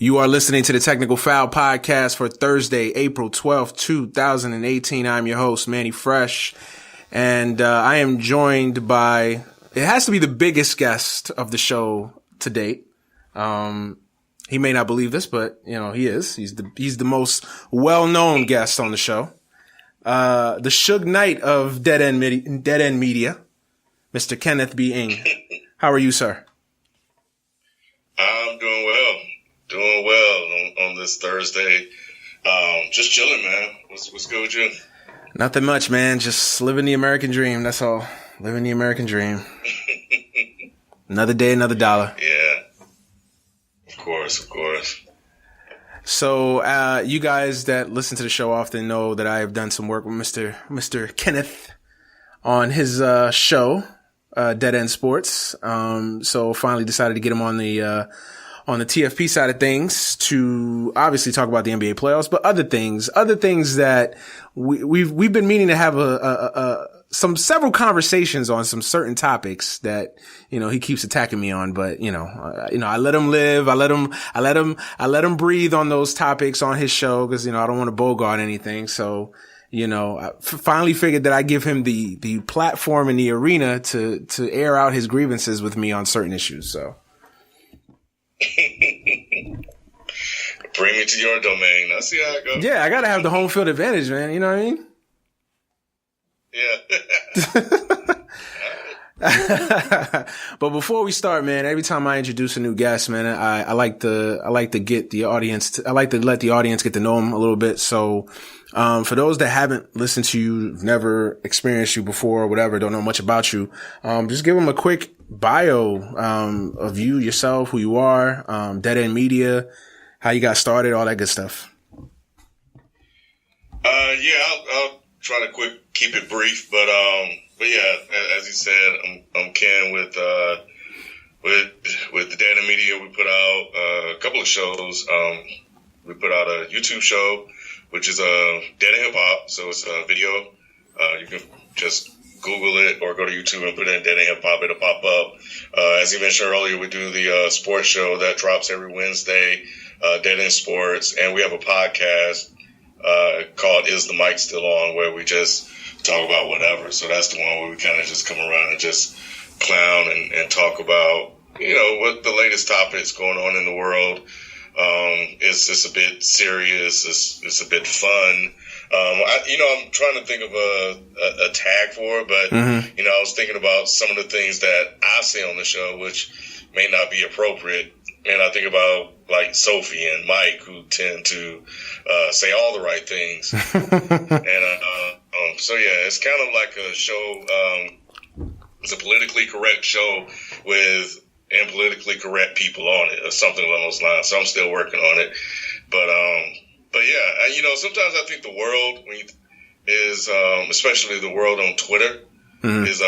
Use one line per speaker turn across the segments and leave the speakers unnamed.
You are listening to the Technical Foul Podcast for Thursday, April 12th, 2018. I'm your host, Manny Fresh, and I am joined by, it has to be the biggest guest of the show to date. He may not believe this, but, you know, he is. He's the most well-known guest on the show. The Suge Knight of Dead End Media, Mr. Kenneth B. Inge. How are you, sir?
I'm doing well. Doing well on this Thursday. Just chilling, man. What's good with you?
Nothing much, man. Just living the American dream. That's all. Living the American dream. Another day, another dollar.
Yeah. Of course.
So, you guys that listen to the show often know that I have done some work with Mr. Kenneth on his show, Dead End Sports. So finally decided to get him on the TFP side of things to obviously talk about the NBA playoffs, but other things that we've been meaning to have several conversations on some certain topics that, you know, he keeps attacking me on, but I let him live. I let him breathe on those topics on his show because, you know, I don't want to bogart anything. So, you know, I finally figured that I give him the platform and the arena to air out his grievances with me on certain issues. So.
Bring me to your domain. I see how it goes.
Yeah, I gotta have the home field advantage, man. You know what I mean?
Yeah.
But before we start, man, every time I introduce a new guest, man, I like to get the audience. I like to let the audience get to know him a little bit. So, for those that haven't listened to you, never experienced you before, or whatever, don't know much about you, just give them a quick bio of you, yourself, who you are, Dead End Media, how you got started, all that good stuff.
I'll try to keep it brief, but yeah, as you said, I'm Ken with the Dead End Media. We put out a couple of shows. We put out a YouTube show, which is Dead End Hip Hop. So it's a video. You can just Google it or go to YouTube and put in Dead End Hip Hop. It'll pop up. As you mentioned earlier, we do the sports show that drops every Wednesday, Dead End Sports. And we have a podcast called Is the Mic Still On, where we just talk about whatever. So that's the one where we kind of just come around and just clown and talk about, you know, what the latest topics going on in the world. It's a bit serious. It's a bit fun. I'm trying to think of a tag for it, but, you know, I was thinking about some of the things that I say on the show, which may not be appropriate. And I think about like Sophie and Mike, who tend to say all the right things. And so, yeah, it's kind of like a show. It's a politically correct show with politically correct people on it or something along those lines. So I'm still working on it. But yeah, you know, sometimes I think the world is, especially the world on Twitter, is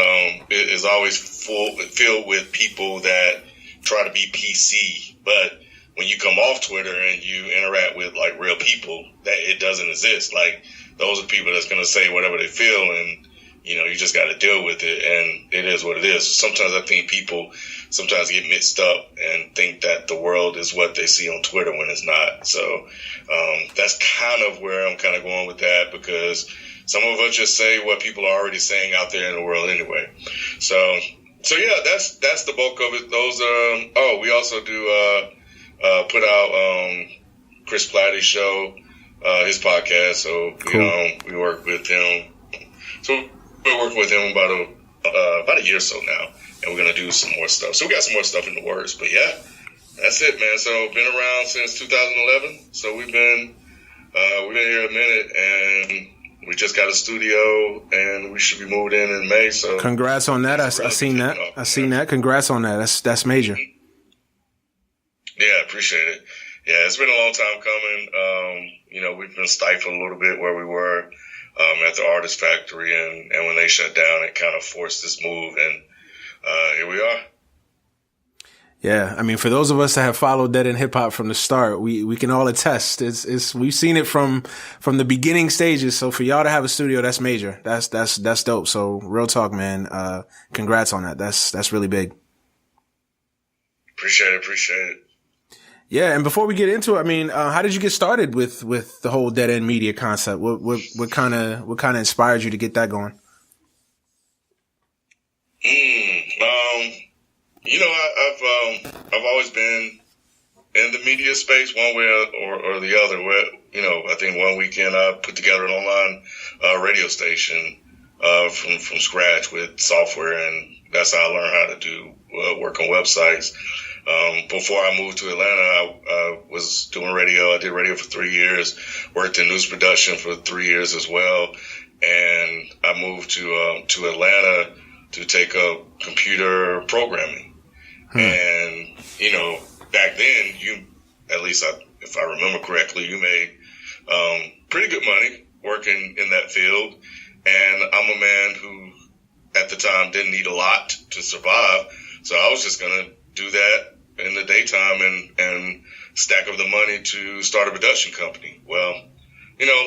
always filled with people that try to be PC. But when you come off Twitter and you interact with like real people, that it doesn't exist. Like those are people that's going to say whatever they feel, and you know, you just got to deal with it, and it is what it is. Sometimes I think people sometimes get mixed up and think that the world is what they see on Twitter when it's not. So that's kind of where I'm kind of going with that, because some of us just say what people are already saying out there in the world anyway. So yeah, that's the bulk of it. Those we also do put out Chris Platty's show, his podcast. So cool. You know, we work with him. So we're working with him about a year or so now, and we're gonna do some more stuff. So we got some more stuff in the works. But yeah, that's it, man. So been around since 2011. So we've been here a minute, and we just got a studio, and we should be moved in May. So
congrats on that. I seen that. I seen that. Congrats on that. That's major.
Yeah, appreciate it. Yeah, it's been a long time coming. You know, we've been stifled a little bit where we were at the Artist Factory, and when they shut down, it kind of forced this move, and here we are.
Yeah, I mean, for those of us that have followed Dead End Hip Hop from the start, we can all attest. We've seen it from the beginning stages. So for y'all to have a studio, that's major. That's dope. So real talk, man. Congrats on that. That's really big.
Appreciate it.
Yeah, and before we get into it, I mean, how did you get started with the whole dead end media concept? What kind of inspired you to get that going?
I've always been in the media space one way or the other. Where, I think one weekend I put together an online radio station from scratch with software, and that's how I learned how to do work on websites. Before I moved to Atlanta, I was doing radio. I did radio for 3 years, worked in news production for 3 years as well. And I moved to Atlanta to take up computer programming. And, back then, if I remember correctly, you made pretty good money working in that field. And I'm a man who, at the time, didn't need a lot to survive. So I was just going to do that in the daytime and stack up the money to start a production company. Well,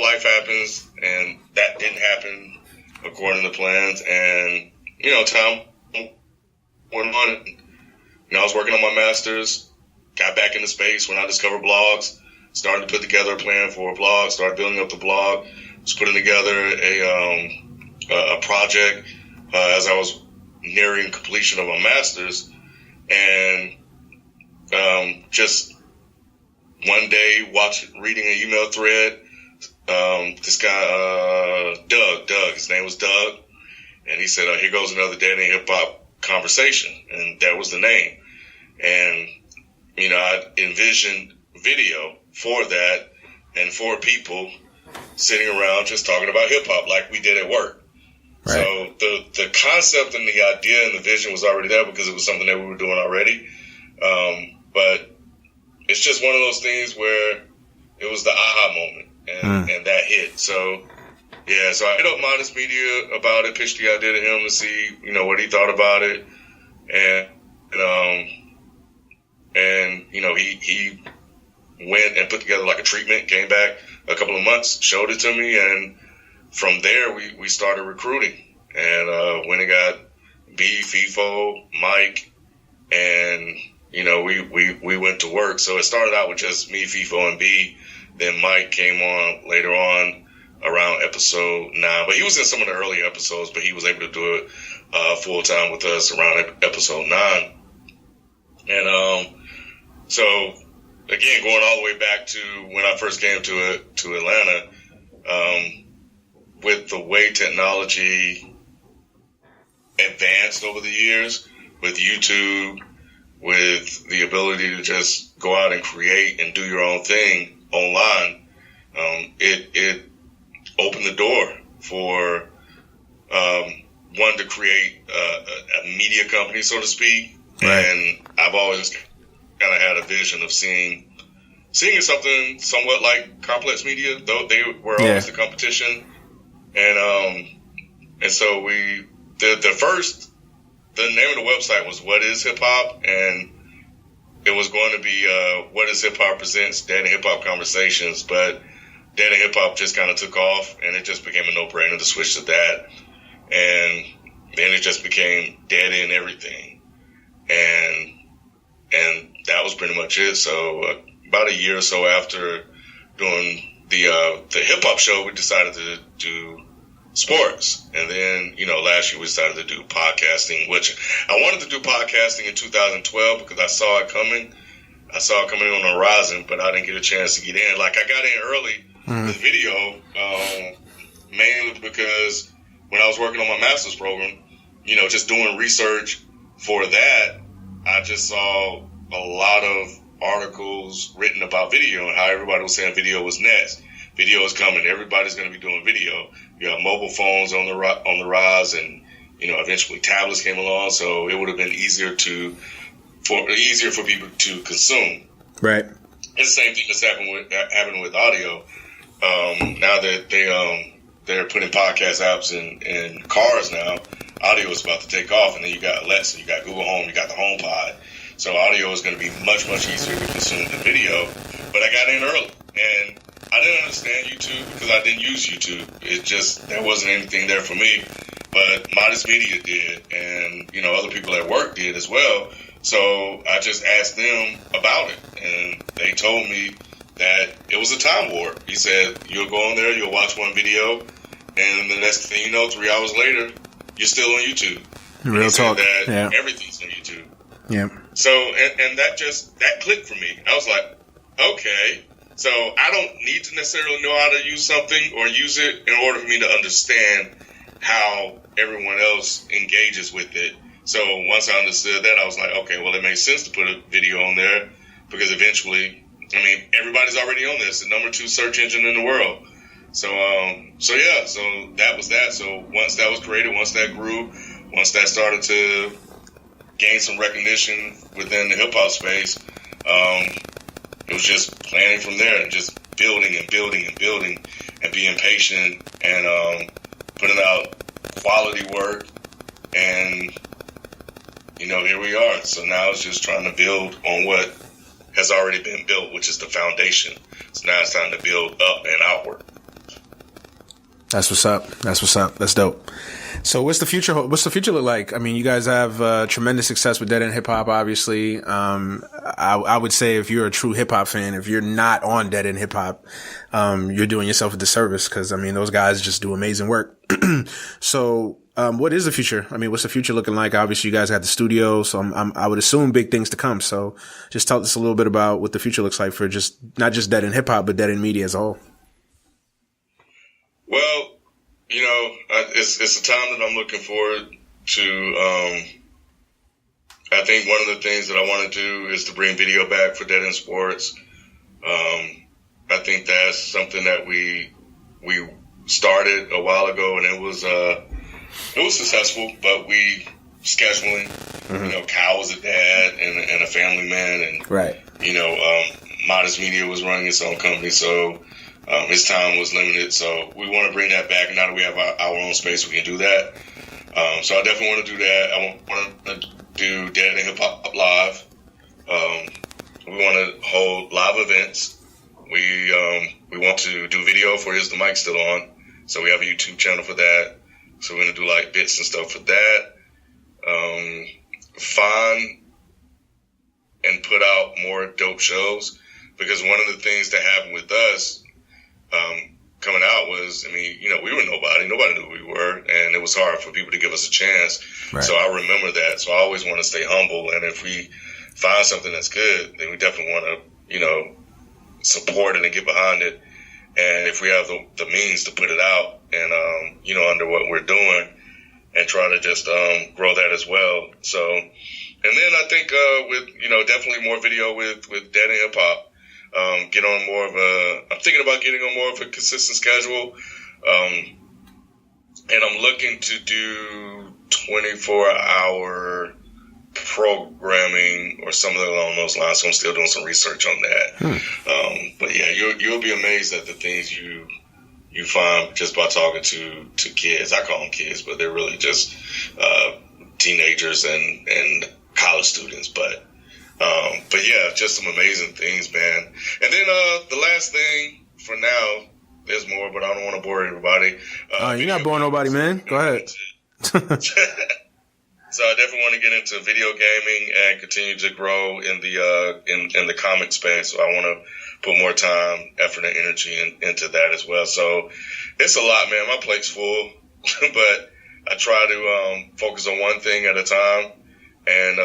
life happens, and that didn't happen according to plans. And, time went on. I was working on my master's, got back into space when I discovered blogs, started to put together a plan for a blog, started building up the blog, was putting together a project as I was nearing completion of my master's. And just one day, reading an email thread, this guy, Doug, his name was Doug, and he said, here goes another dead end hip hop conversation. And that was the name. And, I envisioned video for that and for people sitting around just talking about hip hop like we did at work. Right. So the concept and the idea and the vision was already there because it was something that we were doing already. But it's just one of those things where it was the aha moment and that hit. So, yeah, so I hit up Modest Media about it, pitched the idea to him to see, what he thought about it. And he went and put together like a treatment, came back a couple of months, showed it to me. And from there, we started recruiting. And when it got B, FIFO, Mike, and we went to work. So it started out with just me, FIFO, and B. Then Mike came on later on around episode 9. But he was in some of the early episodes, but he was able to do it full time with us around episode 9. And so again, going all the way back to when I first came to Atlanta, with the way technology advanced over the years, with YouTube, with the ability to just go out and create and do your own thing online, it opened the door for one to create a media company, so to speak. Right. And I've always kind of had a vision of seeing something somewhat like Complex Media, though they were always the competition. And so the name of the website was What Is Hip Hop, and it was going to be What Is Hip Hop Presents Dead End Hip Hop Conversations, but Dead End Hip Hop just kind of took off, and it just became a no-brainer to switch to that. And then it just became Dead End Everything. And that was pretty much it. So about a year or so after doing the hip-hop show, we decided to do sports. And then, last year we decided to do podcasting, which I wanted to do podcasting in 2012 because I saw it coming. I saw it coming on the horizon, but I didn't get a chance to get in. Like, I got in early with video, mainly because when I was working on my master's program, just doing research for that, I just saw a lot of articles written about video and how everybody was saying video was next. Video is coming. Everybody's going to be doing video. You have mobile phones on the rise, and eventually tablets came along, so it would have been easier for people to consume. Right. It's the same thing that's happening with audio. Now that they're putting podcast apps in cars now, audio is about to take off, and then you got Alexa, you got Google Home, you got the HomePod. So audio is going to be much, much easier to consume than video. But I got in early, and I didn't understand YouTube because I didn't use YouTube. It just, there wasn't anything there for me. But Modest Media did, and, other people at work did as well. So I just asked them about it, and they told me that it was a time warp. He said, you'll go on there, you'll watch one video, and the next thing you know, 3 hours later, you're still on YouTube.
Real talk.
That everything's on YouTube.
Yeah.
So, and that clicked for me. I was like, okay. So I don't need to necessarily know how to use something or use it in order for me to understand how everyone else engages with it. So once I understood that, I was like, okay, well, it makes sense to put a video on there because eventually, I mean, everybody's already on this, the number 2 search engine in the world. So that was that. So once that was created, once that grew, once that started to gain some recognition within the hip hop space, it was just planning from there and just building and building and building and being patient and putting out quality work. And, you know, here we are. So now it's just trying to build on what has already been built, which is the foundation. So now it's time to build up and outward.
That's what's up. That's dope. So what's the future look like? I mean, you guys have tremendous success with Dead End Hip Hop, obviously. I would say if you're a true hip hop fan, if you're not on Dead End Hip Hop, you're doing yourself a disservice because, I mean, those guys just do amazing work. So what is the future? I mean, what's the future looking like? Obviously, you guys got the studio, so I would assume big things to come. So just tell us a little bit about what the future looks like for just not just Dead End Hip Hop, but Dead End Media as a whole.
Well, you know, it's a time that I'm looking forward to. I think one of the things that I want to do is to bring video back for Dead End Sports. I think that's something that we started a while ago, and it was successful. But we scheduling, you know, Kyle was a dad and a family man, and
right, you
know, Modest Media was running its own company, so. His time was limited, so we want to bring that back. And now that we have our own space, we can do that. So I definitely want to do that. I want to do Dead End Hip Hop Live. We want to hold live events. We want to do video for Is the Mic Still On? So we have a YouTube channel for that. So we're going to do like bits and stuff for that. Find and put out more dope shows, because one of the things that happened with us coming out was, I mean, you know, we were nobody knew who we were, and it was hard for people to give us a chance. Right. So I remember that. So I always want to stay humble, and if we find something that's good, then we definitely want to, you know, support it and get behind it. And if we have the means to put it out and, you know, under what we're doing, and try to just grow that as well. So, and then I think with, you know, definitely more video with Dead End Hip Hop. Get on more of I'm thinking about getting on more of a consistent schedule. And I'm looking to do 24-hour programming or something along those lines. So I'm still doing some research on that. But yeah, you'll be amazed at the things you find just by talking to kids. I call them kids, but they're really just teenagers and college students. But yeah, just some amazing things, man. And then the last thing for now, there's more, but I don't want to bore everybody.
You're not boring nobody, man. Go ahead.
So I definitely want to get into video gaming and continue to grow in the comic space. So I want to put more time, effort, and energy into that as well. So it's a lot, man. My plate's full, but I try to focus on one thing at a time. And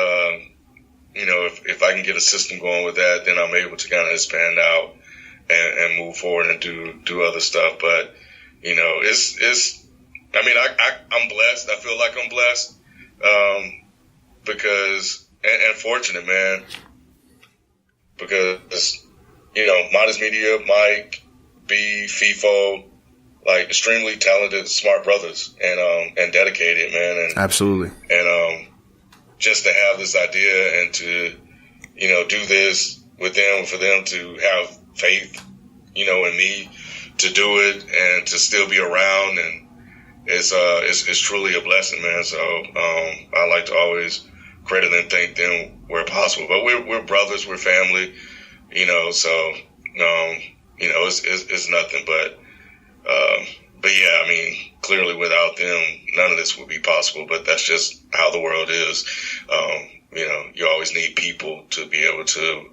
you know, if I can get a system going with that, then I'm able to kind of expand out and move forward and do other stuff. But, you know, I mean, I'm blessed. I feel like I'm blessed because, and fortunate, man, because, you know, Modest Media, Mike, B, FIFO, like extremely talented, smart brothers and dedicated, man. And
absolutely.
And, just to have this idea and to, you know, do this with them, for them to have faith, you know, in me to do it and to still be around. And it's truly a blessing, man. So, I like to always credit and thank them where possible, but we're brothers, we're family, you know, so, you know, it's nothing, but yeah, I mean, clearly without them, none of this would be possible, but that's just how the world is. you always need people to be able to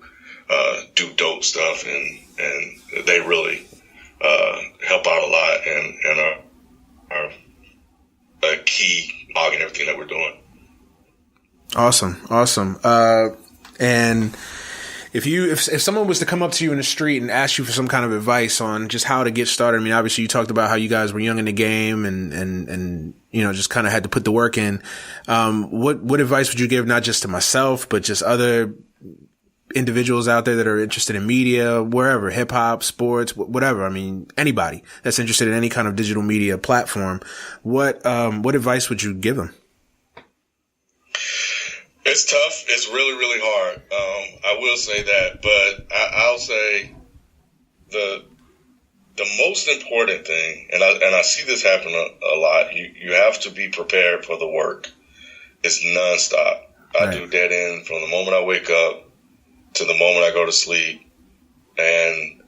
do dope stuff, and they really help out a lot and are a key log in everything that we're doing.
Awesome. And if someone was to come up to you in the street and ask you for some kind of advice on just how to get started, I mean, obviously you talked about how you guys were young in the game and just kind of had to put the work in. What advice would you give, not just to myself, but just other individuals out there that are interested in media, wherever, hip hop, sports, whatever. I mean, anybody that's interested in any kind of digital media platform. What advice would you give them?
It's tough. It's really, really hard. I will say that, but I'll say the most important thing, and I see this happen a lot. You have to be prepared for the work. It's nonstop. I do dead end from the moment I wake up to the moment I go to sleep. And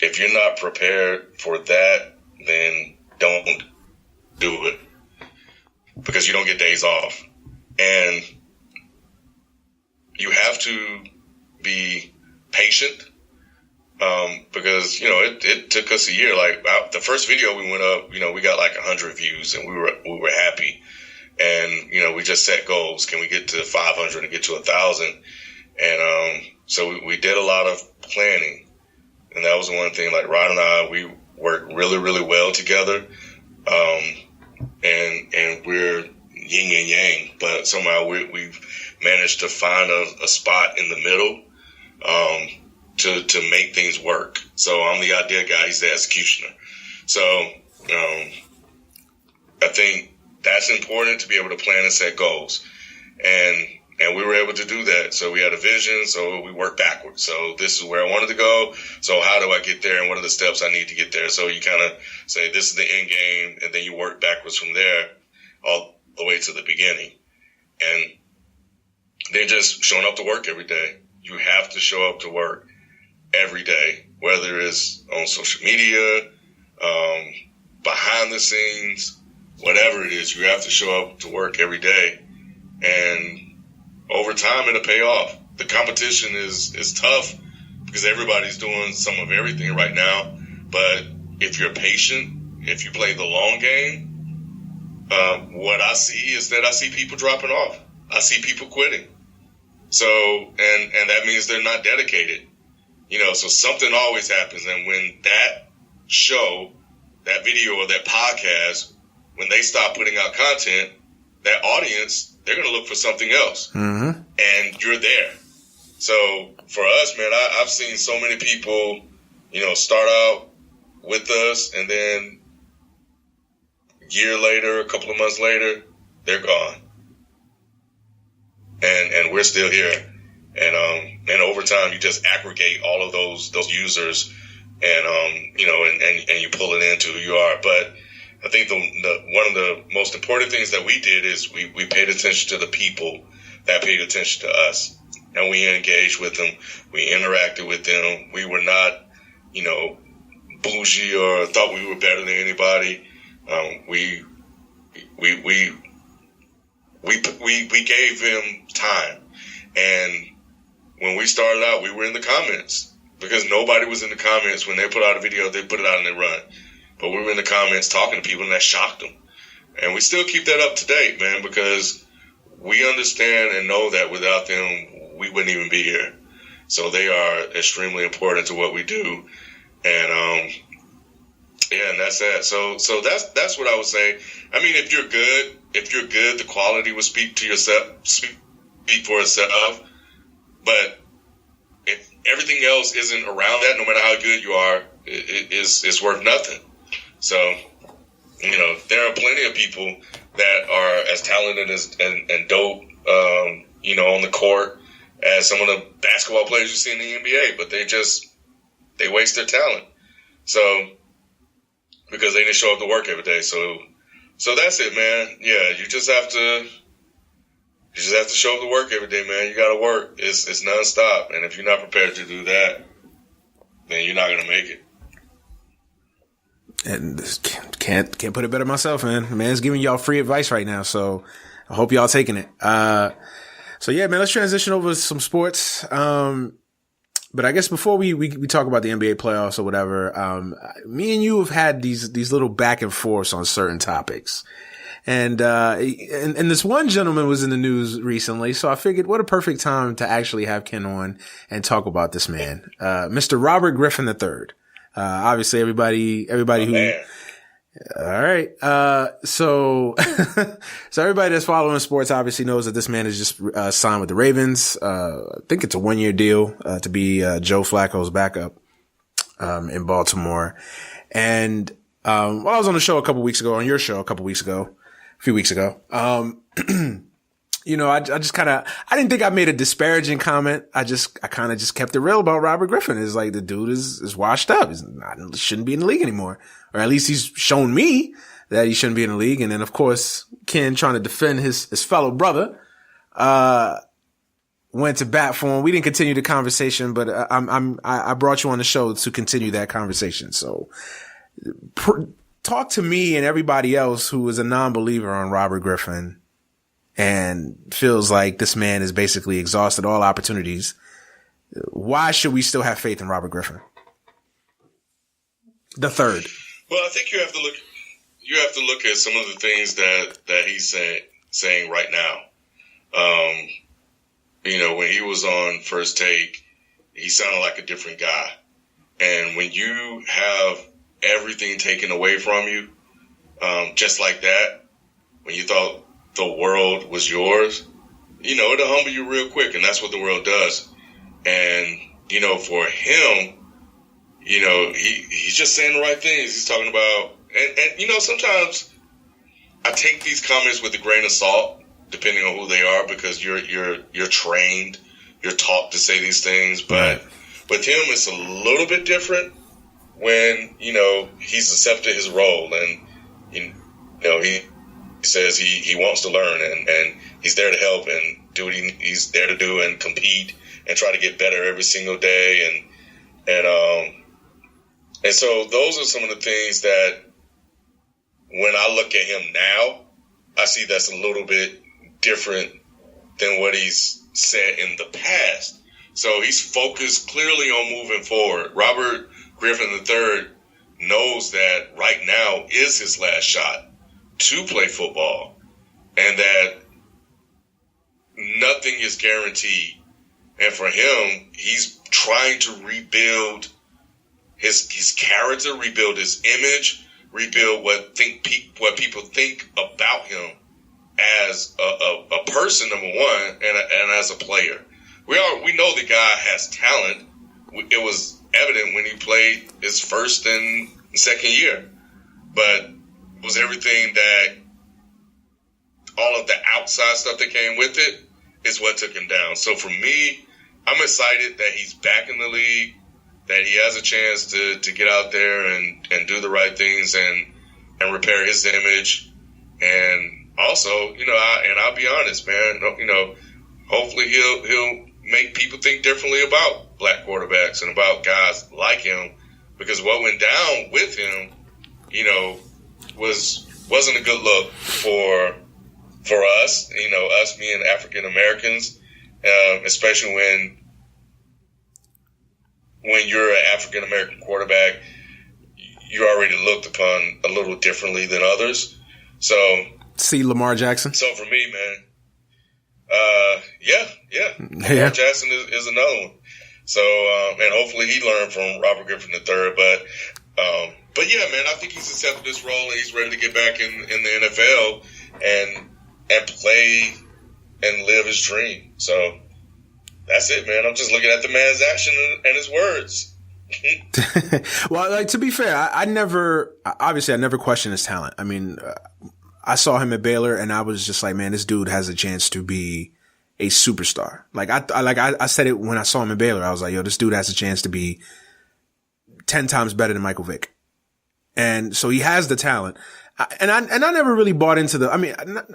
if you're not prepared for that, then don't do it, because you don't get days off. And you have to be patient, because, it took us a year. Like the first video we went up, we got like 100 views and we were happy. And, we just set goals. Can we get to 500 and get to 1,000? And so we did a lot of planning. And that was one thing, like Rod and I, we worked really, really well together. And we're yin and yang, but somehow we've managed to find a spot in the middle to make things work. So I'm the idea guy, he's the executioner. So I think that's important, to be able to plan and set goals. And we were able to do that. So we had a vision, so we worked backwards. So this is where I wanted to go. So how do I get there, and what are the steps I need to get there? So you kind of say, this is the end game, and then you work backwards from there all the way to the beginning. And then just showing up to work every day. You have to show up to work every day, whether it's on social media, behind the scenes, whatever it is. You have to show up to work every day. And over time, it'll pay off. The competition is tough because everybody's doing some of everything right now. But if you're patient, if you play the long game, what I see is that I see people dropping off. I see people quitting. So, and that means they're not dedicated. So something always happens. And when that show, that video, or that podcast, when they stop putting out content, that audience, they're going to look for something else. Mm-hmm. And you're there. So for us, man, I've seen so many people, start out with us, and then a year later, a couple of months later, they're gone. And we're still here. And over time, you just aggregate all of those users, and and you pull it into who you are. But I think one of the most important things that we did is we paid attention to the people that paid attention to us, and we engaged with them. We interacted with them. We were not, bougie or thought we were better than anybody. We gave them time. And when we started out, we were in the comments, because nobody was in the comments when they put out a video. They put it out and they run. But we were in the comments talking to people, and that shocked them. And we still keep that up to date, man, because we understand and know that without them, we wouldn't even be here. So they are extremely important to what we do. And, and that's that. So that's what I would say. I mean, if you're good, the quality will speak for itself. But if everything else isn't around that, no matter how good you are, it's worth nothing. So, there are plenty of people that are as talented and dope, on the court as some of the basketball players you see in the NBA, but they waste their talent. So, because they didn't show up to work every day. So that's it, man. Yeah, you just have to show up to work every day, man. You got to work. It's nonstop. And if you're not prepared to do that, then you're not going to make it. And
can't put it better myself, man. Man's giving y'all free advice right now, so I hope y'all taking it. So yeah, man, let's transition over to some sports. But I guess before we talk about the NBA playoffs or whatever, me and you have had these little back and forths on certain topics. And this one gentleman was in the news recently. So I figured what a perfect time to actually have Ken on and talk about this man, Mr. Robert Griffin III. Obviously everybody who,
man.
All right. So everybody that's following sports obviously knows that this man is just signed with the Ravens. I think it's a 1-year deal to be Joe Flacco's backup in Baltimore. And while I was on the show on your show a few weeks ago, you know, I didn't think I made a disparaging comment. I kind of just kept it real about Robert Griffin. It's like the dude is washed up. Shouldn't be in the league anymore. Or at least he's shown me that he shouldn't be in the league. And then of course, Ken trying to defend his fellow brother, went to bat for him. We didn't continue the conversation, but I brought you on the show to continue that conversation. So talk to me and everybody else who is a non-believer on Robert Griffin and feels like this man has basically exhausted all opportunities. Why should we still have faith in Robert Griffin the third?
Well, I think you have to look at some of the things that he's saying right now. You know, when he was on First Take, he sounded like a different guy. And when you have everything taken away from you, just like that, when you thought the world was yours, you know, it'll humble you real quick. And that's what the world does. And, you know, for him, you know, he's just saying the right things. He's talking about, and you know, sometimes I take these comments with a grain of salt, depending on who they are, because you're trained, you're taught to say these things. But with him, it's a little bit different when, you know, he's accepted his role and, you know, he says he wants to learn and he's there to help and do what he's there to do and compete and try to get better every single day. And so those are some of the things that when I look at him now, I see that's a little bit different than what he's said in the past. So he's focused clearly on moving forward. Robert Griffin III knows that right now is his last shot to play football and that nothing is guaranteed. And for him, he's trying to rebuild his character, rebuild his image, rebuild what people think about him as a person, number one, and as a player. We know the guy has talent. It was evident when he played his first and second year, but it was everything that all of the outside stuff that came with it is what took him down. So for me, I'm excited that he's back in the league, that he has a chance to get out there and do the right things and repair his image. And also, you know, I'll be honest, man, you know, hopefully he'll make people think differently about black quarterbacks and about guys like him, because what went down with him, you know, wasn't a good look for us, you know, us being African Americans, especially when you're an African American quarterback, you're already looked upon a little differently than others. So
see Lamar Jackson.
So for me, man, Lamar Jackson is another one. So and hopefully he learned from Robert Griffin III. But yeah, man, I think he's accepted this role and he's ready to get back in the NFL and play and live his dream. So that's it, man. I'm just looking at the man's action and his words.
Well, like, to be fair, I never questioned his talent. I mean, I saw him at Baylor and I was just like, man, this dude has a chance to be a superstar. Like I said it when I saw him at Baylor. I was like, yo, this dude has a chance to be 10 times better than Michael Vick. And so he has the talent. And I never really bought into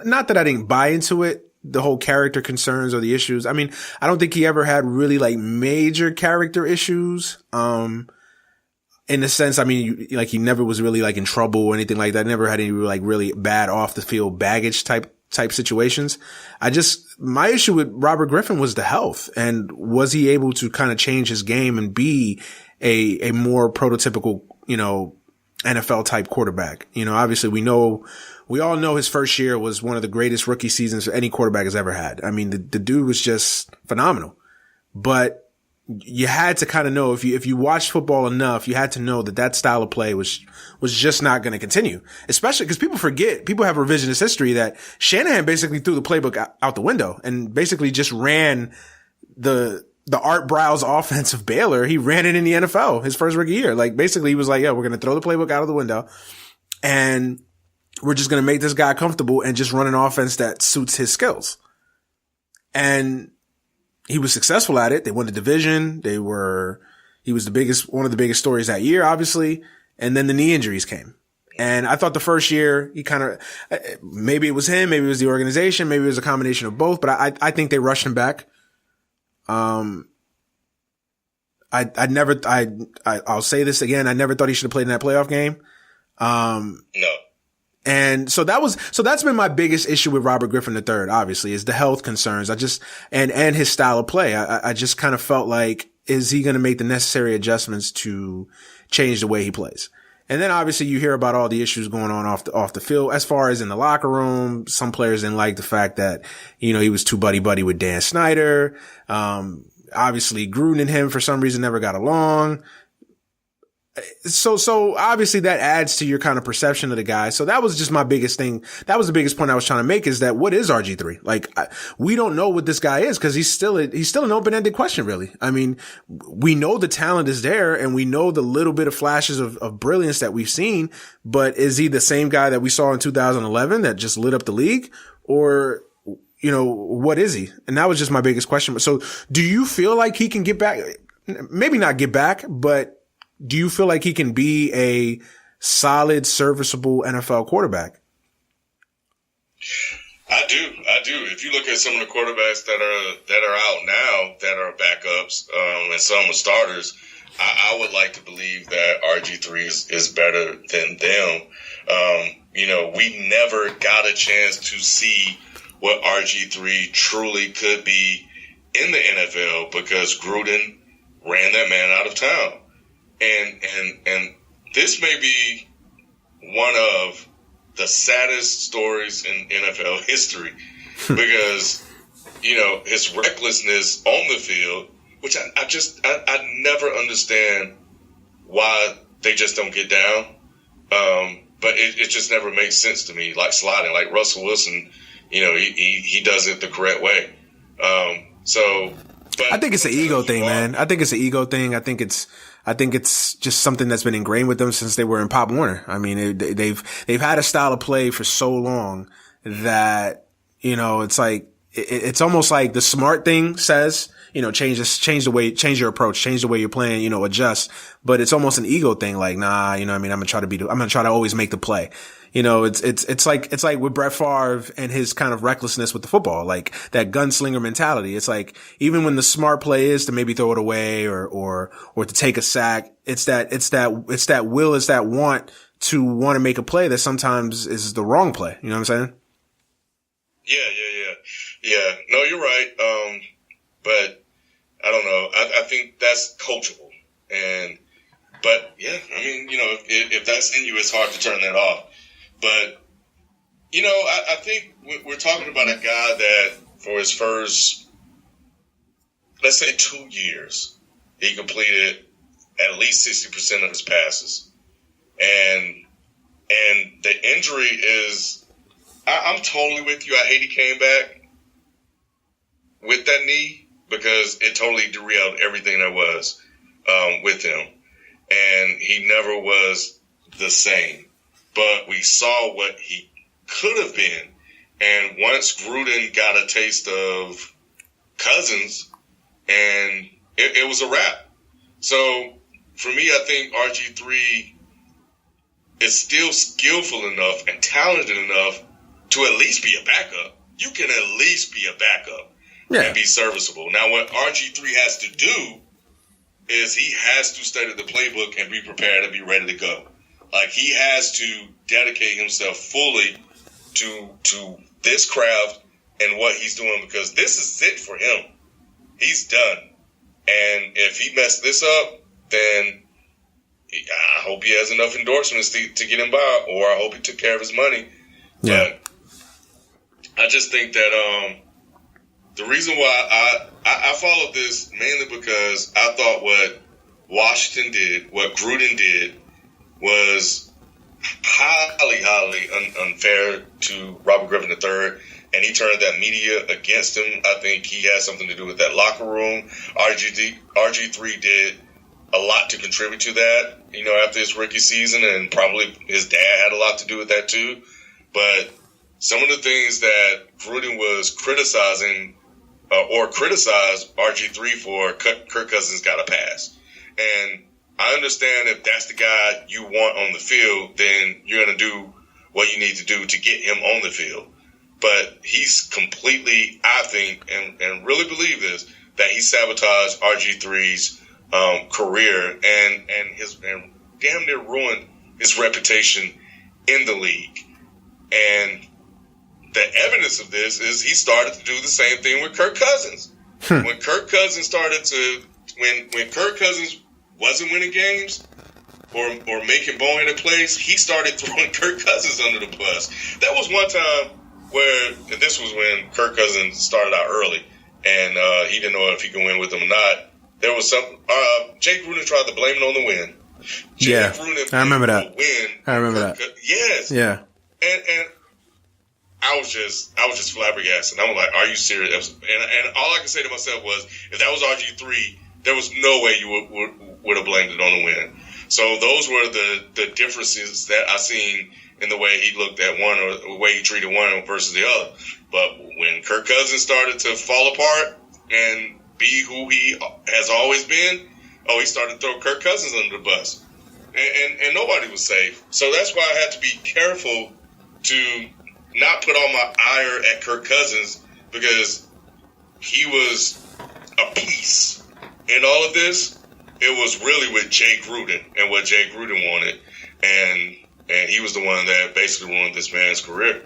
not that I didn't buy into it, the whole character concerns or the issues. I mean, I don't think he ever had really like major character issues. In the sense, I mean, like he never was really like in trouble or anything like that. Never had any like really bad off the field baggage type type situations. My issue with Robert Griffin was the health, and was he able to kind of change his game and be a more prototypical, NFL type quarterback? Obviously we all know his first year was one of the greatest rookie seasons any quarterback has ever had. I mean, the dude was just phenomenal, but you had to kind of know, if you watched football enough, you had to know that style of play was just not going to continue, especially because people have revisionist history that Shanahan basically threw the playbook out the window and basically just ran the Art Briles offense of Baylor. He ran it in the NFL his first rookie year. Like, basically he was like, yeah, we're going to throw the playbook out of the window and we're just going to make this guy comfortable and just run an offense that suits his skills. And he was successful at it. They won the division. He was one of the biggest stories that year, obviously. And then the knee injuries came. And I thought the first year he kind of, maybe it was him, maybe it was the organization, maybe it was a combination of both, but I think they rushed him back. I'll say this again. I never thought he should have played in that playoff game.
No.
And so that's been my biggest issue with Robert Griffin III, obviously, is the health concerns. And his style of play. I just kind of felt like, is he going to make the necessary adjustments to change the way he plays? And then obviously you hear about all the issues going on off the field. As far as in the locker room, some players didn't like the fact that, he was too buddy with Dan Snyder. Obviously Gruden and him for some reason never got along. So obviously that adds to your kind of perception of the guy. So that was just my biggest thing. That was the biggest point I was trying to make, is that what is RG3? Like, we don't know what this guy is, because he's still an open-ended question, really. I mean, we know the talent is there and we know the little bit of flashes of brilliance that we've seen, but is he the same guy that we saw in 2011 that just lit up the league? Or, what is he? And that was just my biggest question. So do you feel like he can get back? Maybe not get back, but do you feel like he can be a solid, serviceable NFL quarterback?
I do. If you look at some of the quarterbacks that are out now that are backups, and some are starters, I would like to believe that RG3 is better than them. We never got a chance to see what RG3 truly could be in the NFL because Gruden ran that man out of town. And this may be one of the saddest stories in NFL history because, his recklessness on the field, which I never understand why they just don't get down. But it just never makes sense to me, like sliding, like Russell Wilson, he does it the correct way. But
I think it's an ego thing, man. I think it's an ego thing. I think it's just something that's been ingrained with them since they were in Pop Warner. I mean, they've had a style of play for so long that, it's like, it's almost like the smart thing says, change your approach, change the way you're playing, adjust. But it's almost an ego thing. Like, nah, I'm going to try to always make the play. It's like with Brett Favre and his kind of recklessness with the football, like that gunslinger mentality. It's like, even when the smart play is to maybe throw it away or to take a sack, it's that will, it's that want to make a play that sometimes is the wrong play. You know what I'm saying?
Yeah. No, you're right. But I don't know. I think that's coachable. But yeah, I mean, if that's in you, it's hard to turn that off. But, I think we're talking about a guy that for his first, let's say 2 years, he completed at least 60% of his passes. And the injury is, I'm totally with you. I hate he came back with that knee because it totally derailed everything there was with him. And he never was the same. But we saw what he could have been. And once Gruden got a taste of Cousins, and it was a wrap. So for me, I think RG3 is still skillful enough and talented enough to at least be a backup. You can at least be a backup and be serviceable. Now, what RG3 has to do is he has to study the playbook and be prepared and be ready to go. Like, he has to dedicate himself fully to this craft and what he's doing, because this is it for him. He's done. And if he messed this up, then I hope he has enough endorsements to get him by, or I hope he took care of his money.
Yeah.
But I just think that the reason why I followed this mainly because I thought what Washington did, what Gruden did, was highly unfair to Robert Griffin III, and he turned that media against him. I think he had something to do with that locker room. RG3 did a lot to contribute to that, after his rookie season, and probably his dad had a lot to do with that too. But some of the things that Gruden was criticizing or criticized RG3 for, Kirk Cousins got a pass. And I understand if that's the guy you want on the field, then you're going to do what you need to do to get him on the field. But he's completely, I think, and really believe this, that he sabotaged RG3's career and damn near ruined his reputation in the league. And the evidence of this is he started to do the same thing with Kirk Cousins. When Kirk Cousins when Kirk Cousins wasn't winning games or making boneheaded plays, he started throwing Kirk Cousins under the bus. That was one time where, this was when Kirk Cousins started out early, and he didn't know if he could win with them or not. There was some Jay Gruden tried to blame it on the win.
I remember that. I remember that.
Yes.
Yeah.
And I was just flabbergasted. I was like, "Are you serious?" And all I could say to myself was, if that was RG3, there was no way you would have blamed it on the win. So those were the differences that I seen in the way he looked at one, or the way he treated one versus the other. But when Kirk Cousins started to fall apart and be who he has always been, he started to throw Kirk Cousins under the bus. And nobody was safe. So that's why I had to be careful to not put all my ire at Kirk Cousins, because he was a piece in all of this. It was really with Jay Gruden and what Jay Gruden wanted. And he was the one that basically ruined this man's career.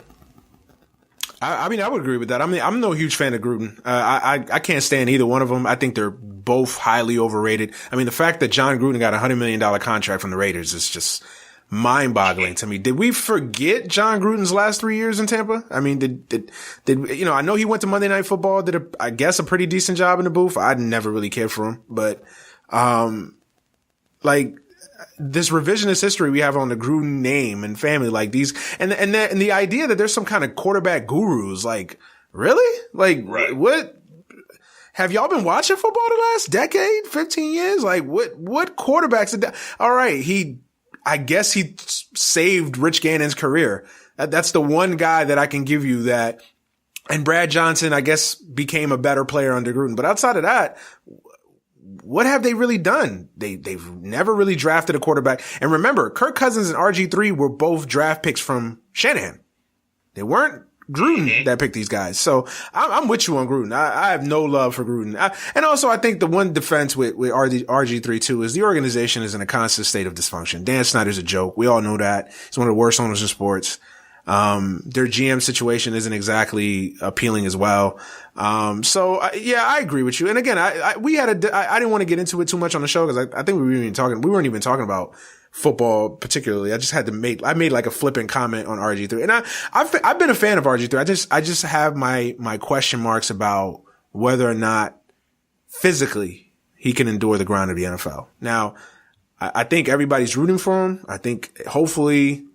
I mean, I would agree with that. I mean, I'm no huge fan of Gruden. I can't stand either one of them. I think they're both highly overrated. I mean, the fact that John Gruden got a $100 million contract from the Raiders is just mind-boggling to me. Did we forget John Gruden's last 3 years in Tampa? I mean, did I know he went to Monday Night Football, did I guess a pretty decent job in the booth. I never really cared for him, but this revisionist history we have on the Gruden name and family, like these, and the idea that there's some kind of quarterback gurus, like, really? Like, right. What? Have y'all been watching football the last decade, 15 years? Like, what quarterbacks? All right, I guess he saved Rich Gannon's career. That's the one guy that I can give you that. And Brad Johnson, I guess, became a better player under Gruden. But outside of that, what have they really done? They've never really drafted a quarterback. And remember, Kirk Cousins and RG3 were both draft picks from Shanahan. They weren't Gruden that picked these guys. So I'm with you on Gruden. I have no love for Gruden. And also I think the one defense with RG3 too is the organization is in a constant state of dysfunction. Dan Snyder's a joke. We all know that. He's one of the worst owners in sports. Their GM situation isn't exactly appealing as well. So I agree with you. And again, I didn't want to get into it too much on the show because I think we weren't even talking about football particularly. I just had to I made like a flippant comment on RG3. And I've been a fan of RG3. I just have my question marks about whether or not physically he can endure the grind of the NFL. Now, I think everybody's rooting for him. I think hopefully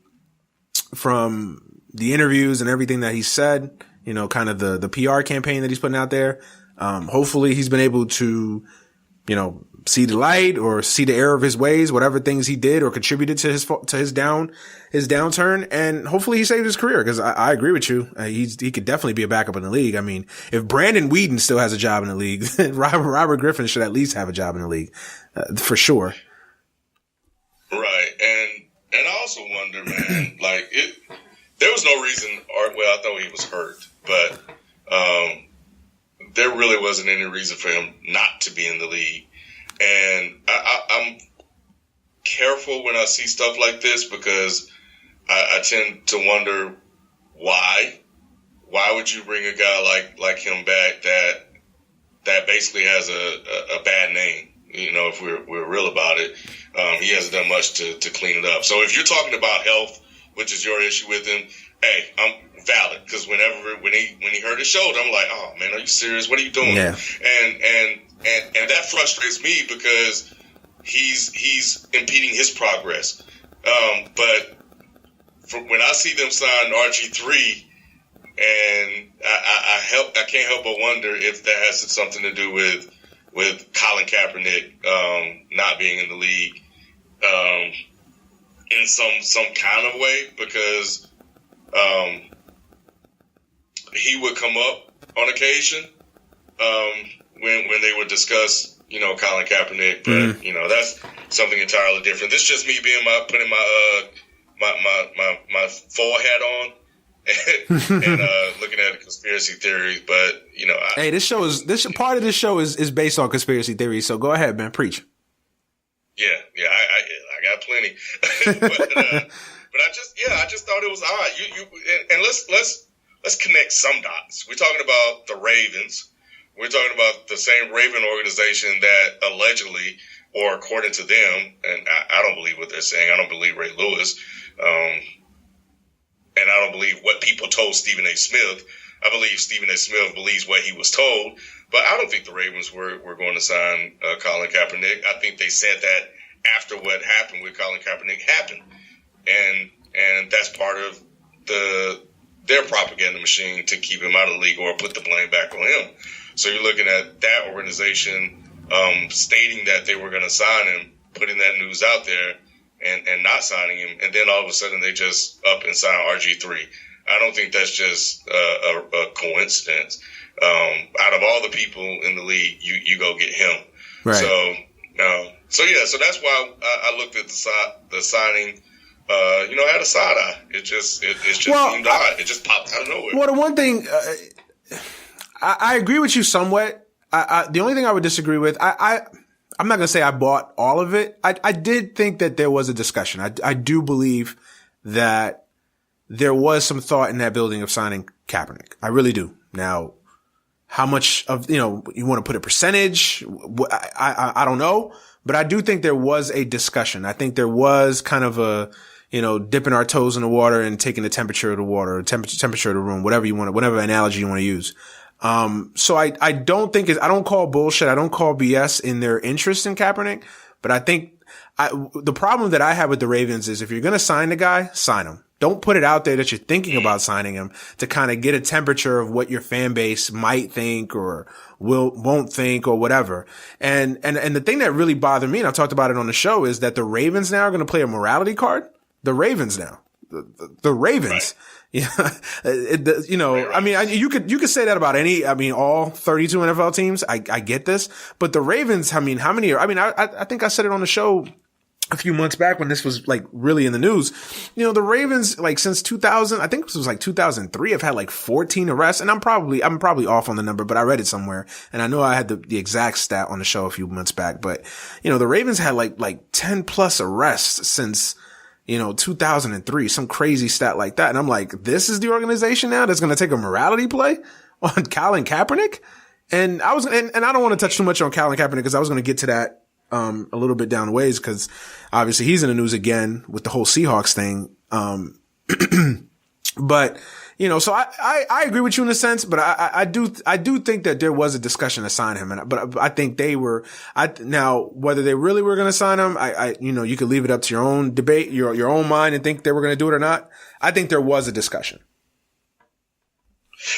from the interviews and everything that he said, kind of the PR campaign that he's putting out there, hopefully he's been able to, see the light or see the error of his ways, whatever things he did or contributed to his downturn. And hopefully he saved his career. Cause I agree with you. He could definitely be a backup in the league. I mean, if Brandon Whedon still has a job in the league, then Robert Griffin should at least have a job in the league, for sure.
Right. And I also wonder, man, there was no reason, I thought he was hurt, but, there really wasn't any reason for him not to be in the league. And I'm careful when I see stuff like this because I tend to wonder why why would you bring a guy like him back that basically has a bad name? You know, if we're real about it, he hasn't done much to clean it up. So if you're talking about health, which is your issue with him, hey, I'm valid, because when he hurt his shoulder, I'm like, oh man, are you serious? What are you doing?
Yeah.
And that frustrates me because he's impeding his progress. But when I see them sign RG3, and I can't help but wonder if that has something to do with Colin Kaepernick not being in the league in some kind of way, because he would come up on occasion when they would discuss, you know, Colin Kaepernick, but you know, that's something entirely different. This is just me putting my full hat on and looking at conspiracy theories. But you know,
hey, part of this show is based on conspiracy theories. So go ahead, man, preach.
Yeah, I got plenty, but I just thought it was odd. And let's connect some dots. We're talking about the Ravens. We're talking about the same Raven organization that allegedly, or according to them, and I don't believe what they're saying. I don't believe Ray Lewis, and I don't believe what people told Stephen A. Smith. I believe Stephen A. Smith believes what he was told, but I don't think the Ravens were going to sign Colin Kaepernick. I think they said that after what happened with Colin Kaepernick happened, and that's part of their propaganda machine to keep him out of the league or put the blame back on him. So you're looking at that organization stating that they were going to sign him, putting that news out there, and not signing him, and then all of a sudden they just up and sign RG3. I don't think that's just a coincidence. Out of all the people in the league, you go get him.
Right.
So that's why I looked at the signing. I had a side eye. It just seemed odd. It just popped out of nowhere.
Well, the one thing I agree with you somewhat. The only thing I would disagree with, I'm not going to say I bought all of it. I did think that there was a discussion. I do believe that there was some thought in that building of signing Kaepernick. I really do. Now, how much of, you want to put a percentage? I don't know, but I do think there was a discussion. I think there was kind of a, dipping our toes in the water and taking the temperature of the water, temperature of the room, whatever you want, whatever analogy you want to use. So I don't think I don't call bullshit. I don't call BS in their interest in Kaepernick, but I think the problem that I have with the Ravens is if you're going to sign the guy, sign him. Don't put it out there that you're thinking about signing him to kind of get a temperature of what your fan base might think or won't think or whatever. And the thing that really bothered me, and I talked about it on the show, is that the Ravens now are going to play a morality card. The Ravens now, the Ravens. Right. Yeah. I mean, you could say that about all 32 NFL teams. I get this, but the Ravens, I think I said it on the show a few months back when this was like really in the news. The Ravens, like since 2000, I think this was like 2003, have had like 14 arrests, and I'm probably off on the number, but I read it somewhere, and I know I had the exact stat on the show a few months back. But the Ravens had like 10 plus arrests since 2003, some crazy stat like that. And I'm like, this is the organization now that's going to take a morality play on Colin Kaepernick. And I don't want to touch too much on Colin Kaepernick because I was going to get to that a little bit down the ways, because obviously he's in the news again with the whole Seahawks thing. But, so I agree with you in a sense, but I do think that there was a discussion to sign him. But I think now, whether they really were going to sign him, you could leave it up to your own debate, your own mind, and think they were going to do it or not. I think there was a discussion.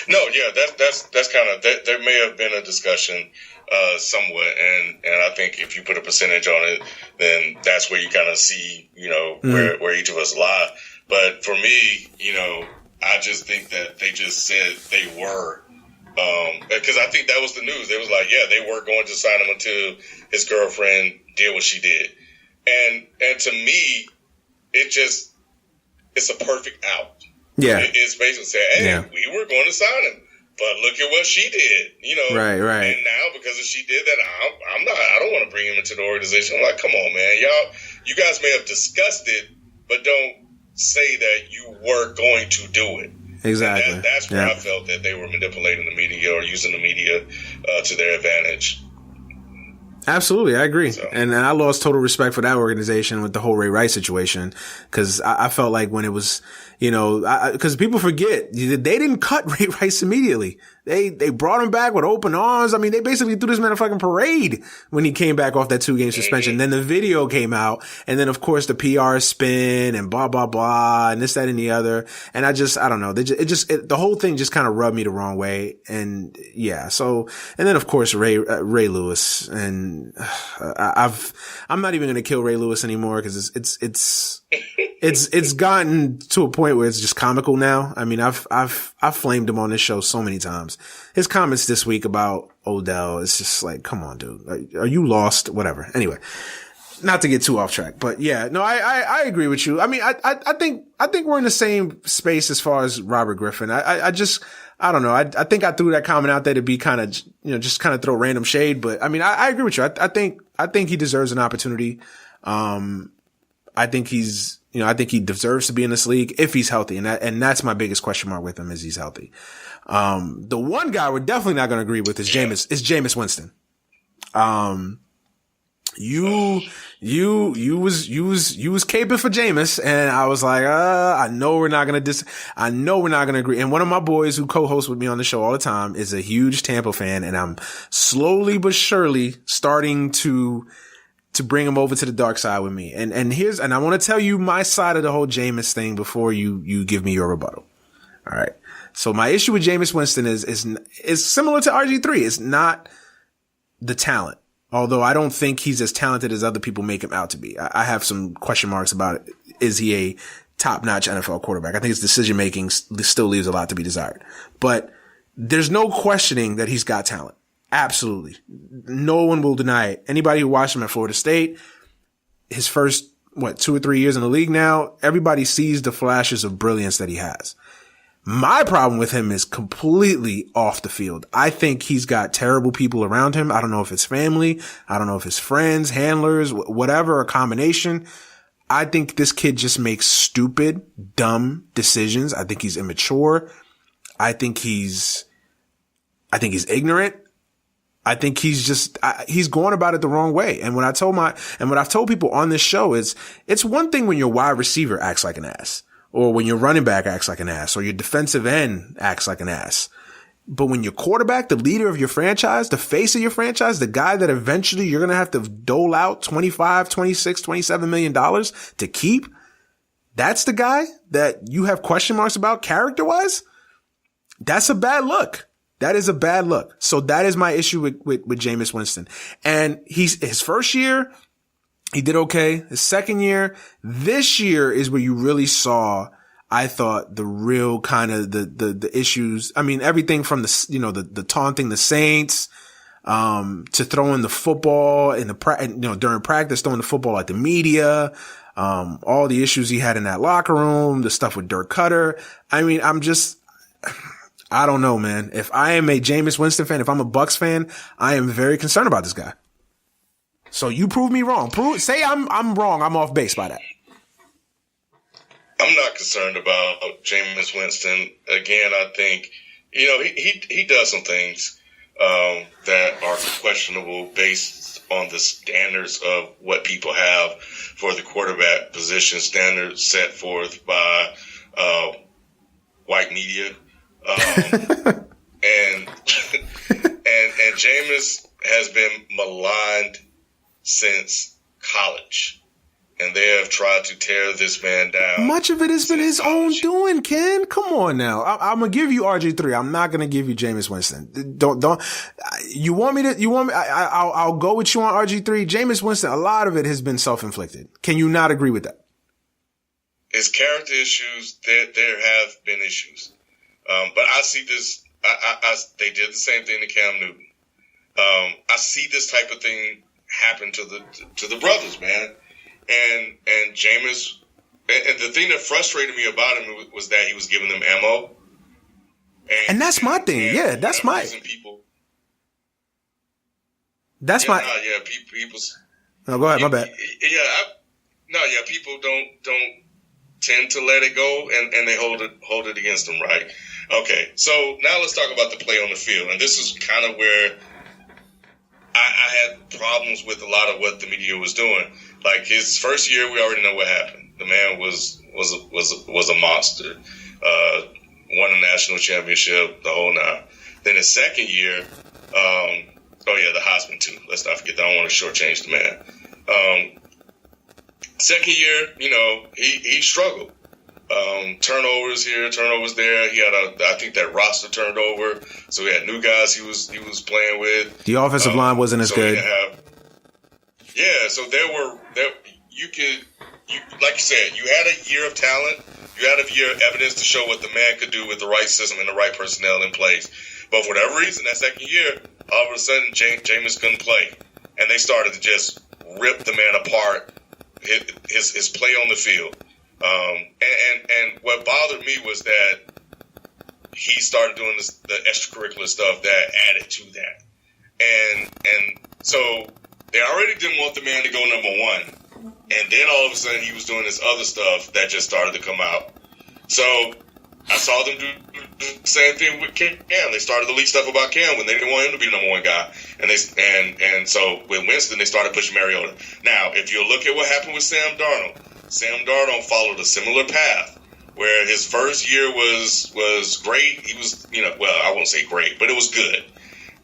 No, yeah, that's kind of, there may have been a discussion, somewhat. And I think if you put a percentage on it, then that's where you kind of see, where each of us lie. But for me, I just think that they just said they were, because I think that was the news. They was like, yeah, they were going to sign him until his girlfriend did what she did. And to me, it's a perfect out.
Yeah.
It's basically saying, hey, we were going to sign him, but look at what she did,
Right.
And now because she did that, I don't want to bring him into the organization. I'm like, come on, man, you guys may have discussed it, but don't say that you were going to do it.
Exactly.
And that's where I felt that they were manipulating the media or using the media to their advantage.
Absolutely, I agree. So. And I lost total respect for that organization with the whole Ray Rice situation, because I felt like when it was, because people forget, they didn't cut Ray Rice immediately. They brought him back with open arms. I mean, they basically threw this man a fucking parade when he came back off that 2-game suspension. Then the video came out, and then of course the PR spin and blah, blah, blah, and this, that, and the other. And I don't know. The whole thing just kind of rubbed me the wrong way. And yeah, so, and then of course Ray Lewis, and I'm not even going to kill Ray Lewis anymore, because it's gotten to a point where it's just comical now. I mean, I've flamed him on this show so many times. His comments this week about Odell, it's just like, come on, dude. Are you lost? Whatever. Anyway, not to get too off track, but yeah, no, I agree with you. I mean, I think we're in the same space as far as Robert Griffin. I don't know. I think I threw that comment out there to be kind of, just kind of throw random shade, but I mean, I agree with you. I think he deserves an opportunity. I think I think he deserves to be in this league if he's healthy. And that's my biggest question mark with him, is he's healthy. The one guy we're definitely not going to agree with is Jameis Winston. You was caping for Jameis, and I was like, I know we're not going to agree. And one of my boys who co-hosts with me on the show all the time is a huge Tampa fan, and I'm slowly but surely starting to bring him over to the dark side with me. And I want to tell you my side of the whole Jameis thing before you give me your rebuttal. All right. So my issue with Jameis Winston is similar to RG3. It's not the talent. Although I don't think he's as talented as other people make him out to be. I have some question marks about it. Is he a top-notch NFL quarterback? I think his decision-making still leaves a lot to be desired. But there's no questioning that he's got talent. Absolutely. No one will deny it. Anybody who watched him at Florida State, his first, 2 or 3 years in the league now, everybody sees the flashes of brilliance that he has. My problem with him is completely off the field. I think he's got terrible people around him. I don't know if it's family. I don't know if it's friends, handlers, whatever, a combination. I think this kid just makes stupid, dumb decisions. I think he's immature. I think he's ignorant. I think he's going about it the wrong way. And what I've told people on this show is, it's one thing when your wide receiver acts like an ass, or when your running back acts like an ass, or your defensive end acts like an ass. But when your quarterback, the leader of your franchise, the face of your franchise, the guy that eventually you're going to have to dole out $25, $26, $27 million to keep, that's the guy that you have question marks about character-wise, that's a bad look. That is a bad look. So that is my issue with Jameis Winston. And his first year, he did okay. His second year, this year is where you really saw, I thought, the real kind of the issues. I mean, everything from the taunting the Saints, to throwing the football during practice, throwing the football at the media, all the issues he had in that locker room, the stuff with Dirk Cutter. I mean, I don't know, man. If I am a Jameis Winston fan, if I'm a Bucks fan, I am very concerned about this guy. So you prove me wrong. Say I'm wrong. I'm off base by that.
I'm not concerned about Jameis Winston. Again, I think, he does some things that are questionable based on the standards of what people have for the quarterback position, standards set forth by white media. And Jameis has been maligned since college, and they have tried to tear this man down.
Much of it has been his own doing, Ken. Come on now. I'm gonna give you RG3. I'm not gonna give you Jameis Winston. Don't. You want me? I'll go with you on RG3. Jameis Winston. A lot of it has been self-inflicted. Can you not agree with that?
His character issues. There have been issues. But I see this. They did the same thing to Cam Newton. I see this type of thing happen to the brothers, man. And Jameis. And the thing that frustrated me about him was that he was giving them ammo.
And that's my thing. Yeah, that's my.
People.
That's my.
People's.
No, go ahead. My bad.
People don't tend to let it go, and they hold it against them, right? Okay, so now let's talk about the play on the field, and this is kind of where I had problems with a lot of what the media was doing. Like his first year, we already know what happened. The man was a monster. Won a national championship, the whole nine. Then his second year, the Heisman too. Let's not forget that. I don't want to shortchange the man. Second year, he struggled. Turnovers here, turnovers there. He had I think that roster turned over, so he had new guys he was playing with.
The offensive line wasn't as good.
So like you said, you had a year of talent. You had a year of evidence to show what the man could do with the right system and the right personnel in place. But for whatever reason, that second year, all of a sudden, Jameis couldn't play, and they started to just rip the man apart. His play on the field. And what bothered me was that he started doing the extracurricular stuff that added to that. And so they already didn't want the man to go number one. And then all of a sudden he was doing this other stuff that just started to come out. So I saw them do the same thing with Cam. They started to leak stuff about Cam when they didn't want him to be the number one guy. And so with Winston, they started pushing Mariota. Now, if you look at what happened with Sam Darnold followed a similar path where his first year was great. He was, I won't say great, but it was good.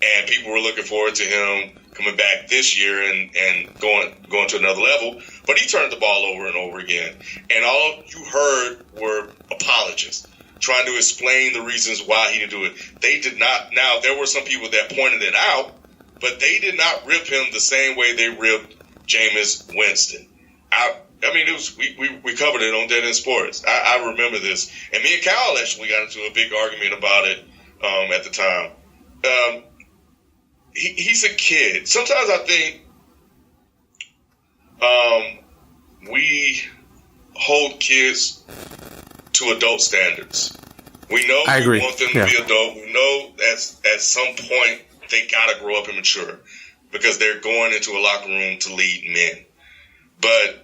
And people were looking forward to him coming back this year and going to another level. But he turned the ball over and over again. And all you heard were apologists trying to explain the reasons why he didn't do it. They did not. Now, there were some people that pointed it out, but they did not rip him the same way they ripped Jameis Winston. I mean, it was we covered it on Dead End Sports. I remember this. And me and Kyle actually got into a big argument about it at the time. He's a kid. Sometimes I think we hold kids to adult standards. We know we want them to be adult. We know at some point they got to grow up and mature because they're going into a locker room to lead men. But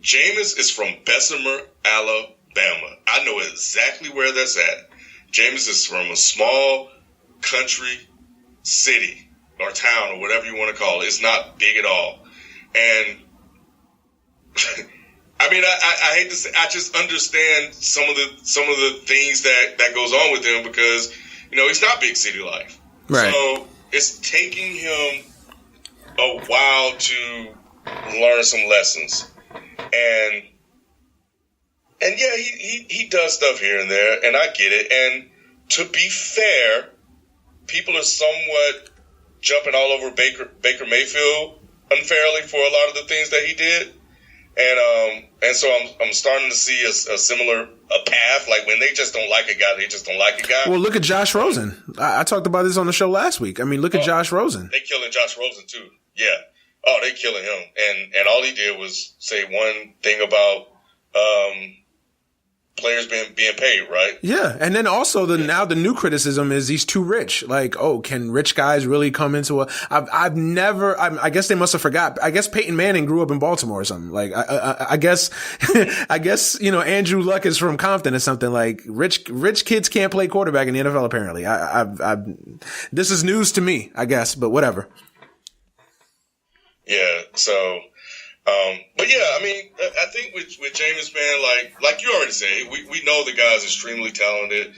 Jameis is from Bessemer, Alabama. I know exactly where that's at. Jameis is from a small country city or town or whatever you want to call it. It's not big at all. And I mean, I hate to say, I just understand some of the things that goes on with him because, he's not big city life.
Right.
So it's taking him a while to learn some lessons. And yeah, he does stuff here and there, and I get it. And to be fair, people are somewhat jumping all over Baker Mayfield unfairly for a lot of the things that he did. And so I'm starting to see a similar path. Like when they just don't like a guy, they just don't like a guy.
Well, look at Josh Rosen. I talked about this on the show last week. I mean, look at Josh Rosen.
They killing Josh Rosen too. Yeah. Oh, they killing him. And all he did was say one thing about players being paid, right?
Yeah. And then also now the new criticism is he's too rich. Like, can rich guys really come into I guess they must have forgot. I guess Peyton Manning grew up in Baltimore or something. Like, I guess, Andrew Luck is from Compton or something. Like rich kids can't play quarterback in the NFL apparently. This is news to me, I guess, but whatever.
Yeah, so, but yeah, I mean, I think with Jameis, man, like you already said, we know the guy's extremely talented,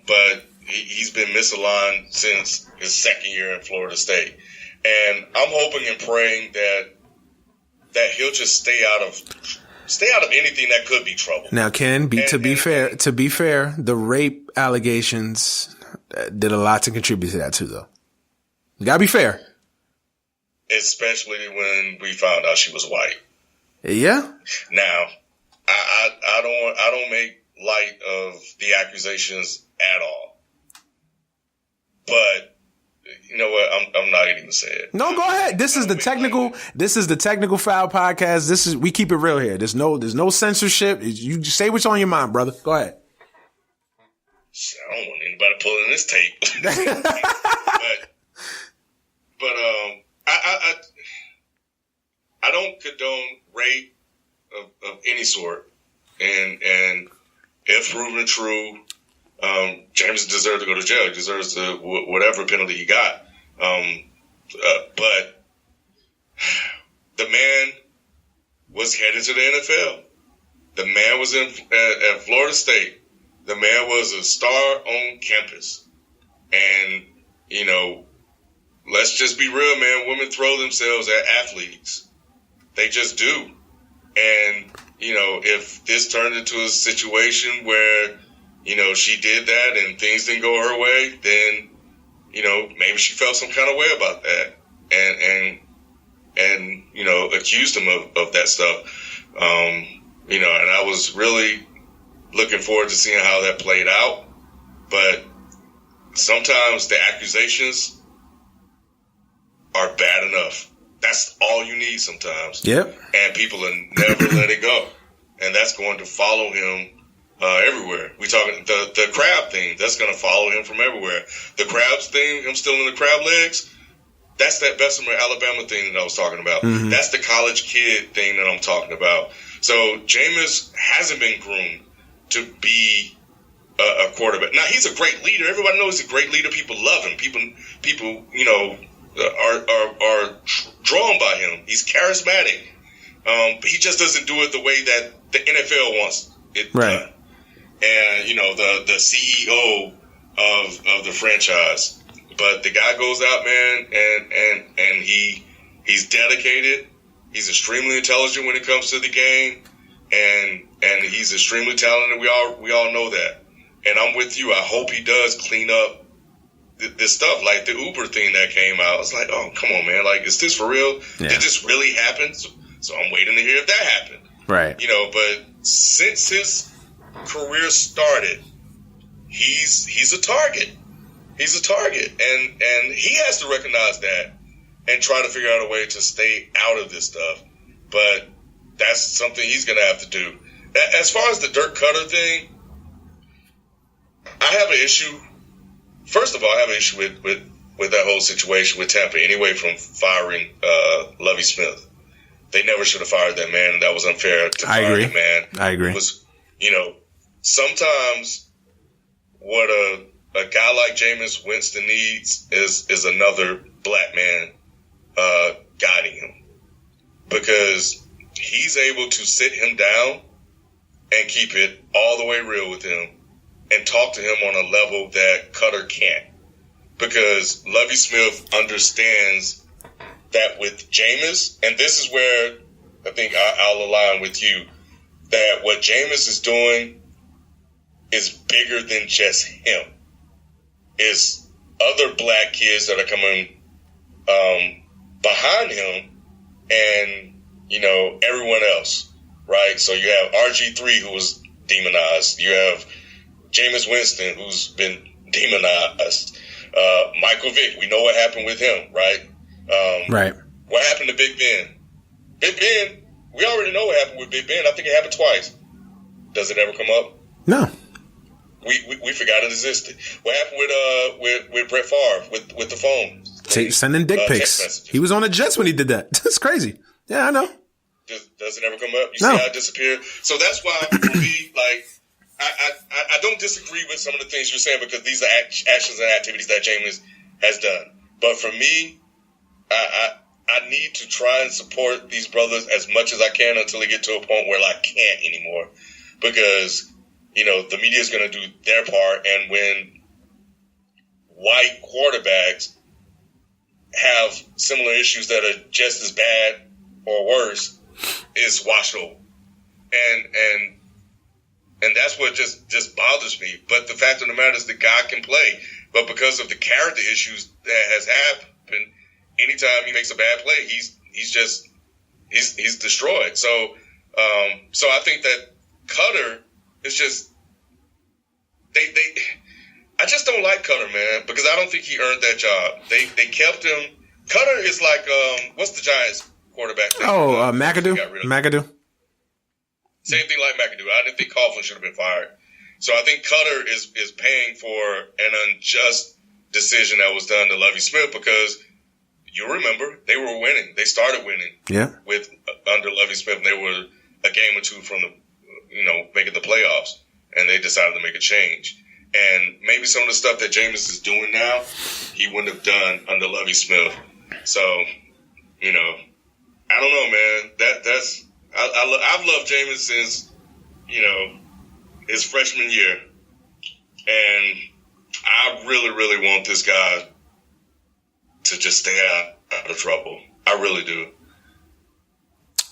but he's been misaligned since his second year in Florida State. And I'm hoping and praying that he'll just stay out of anything that could be trouble.
Now, Ken, to be fair, the rape allegations did a lot to contribute to that too, though. You gotta be fair.
Especially when we found out she was white.
Yeah.
Now, I don't make light of the accusations at all. But you know what? I'm not even gonna say it.
No, go ahead. This is the technical foul podcast. We keep it real here. There's no censorship. You just say what's on your mind, brother. Go ahead.
I don't want anybody pulling this tape. but I don't condone rape of any sort. and if proven true, James deserves to go to jail. He deserves whatever penalty he got. But the man was headed to the NFL. The man was at Florida State. The man was a star on campus. And, let's just be real, man. Women throw themselves at athletes. They just do. And, if this turned into a situation where, she did that and things didn't go her way, then, maybe she felt some kind of way about that and accused him of that stuff. And I was really looking forward to seeing how that played out. But sometimes the accusations are bad enough. That's all you need sometimes.
Yep.
And people will never let it go. And that's going to follow him everywhere. We talking the crab thing. That's going to follow him from everywhere. The crabs thing, him still in the crab legs, that's that Bessemer, Alabama thing that I was talking about. Mm-hmm. That's the college kid thing that I'm talking about. So Jameis hasn't been groomed to be a quarterback. Now, he's a great leader. Everybody knows he's a great leader. People love him. People are drawn by him. He's charismatic. But he just doesn't do it the way that the NFL wants it done. And, the CEO of the franchise. But the guy goes out, man, and he's dedicated. He's extremely intelligent when it comes to the game, and he's extremely talented. We all know that. And I'm with you. I hope he does clean up this stuff, like the Uber thing that came out. It's like, oh, come on, man. Like, is this for real? Yeah. Did this really happen? So I'm waiting to hear if that happened.
Right.
But since his career started, he's a target. He's a target, and he has to recognize that and try to figure out a way to stay out of this stuff. But that's something he's going to have to do. As far as the Dirk Cutter thing, I have an issue. First of all, I have an issue with that whole situation with Tampa anyway, from firing Lovie Smith. They never should have fired that man, and that was unfair to fire that man.
I agree.
It was, sometimes what a guy like Jameis Winston needs is another black man guiding him, because he's able to sit him down and keep it all the way real with him and talk to him on a level that Cutter can't, because Lovie Smith understands that with Jameis, and this is where I think I'll align with you, that what Jameis is doing is bigger than just him. Is other black kids that are coming behind him, and everyone else, right? So you have RG3, who was demonized. You have Jameis Winston, who's been demonized. Michael Vick, we know what happened with him, right?
Right.
What happened to Big Ben? Big Ben, we already know what happened with Big Ben. I think it happened twice. Does it ever come up?
No.
We forgot it existed. What happened with Brett Favre with the phone?
Sending dick pics. He was on the Jets when he did that. That's crazy. Yeah, I know.
Does it ever come up? You see how it disappeared? So that's why, for me, like, I don't disagree with some of the things you're saying, because these are actions and activities that Jameis has done. But for me, I need to try and support these brothers as much as I can until they get to a point where I can't anymore, because the media is going to do their part, and when white quarterbacks have similar issues that are just as bad or worse, it's washed over. And that's what just bothers me. But the fact of the matter is, the guy can play. But because of the character issues that has happened, anytime he makes a bad play, he's destroyed. So I think that Cutter is just I just don't like Cutter, man, because I don't think he earned that job. They kept him. Cutter is like what's the Giants quarterback thing?
McAdoo.
Same thing like McAdoo. I didn't think Coughlin should have been fired. So I think Cutter is paying for an unjust decision that was done to Lovie Smith, because you remember they were winning. They started winning.
Yeah.
With under Lovie Smith, and they were a game or two from making the playoffs, and they decided to make a change. And maybe some of the stuff that Jameis is doing now, he wouldn't have done under Lovie Smith. So, I don't know, man. I've loved Jameis since, his freshman year. And I really, really want this guy to just stay out of trouble. I really do.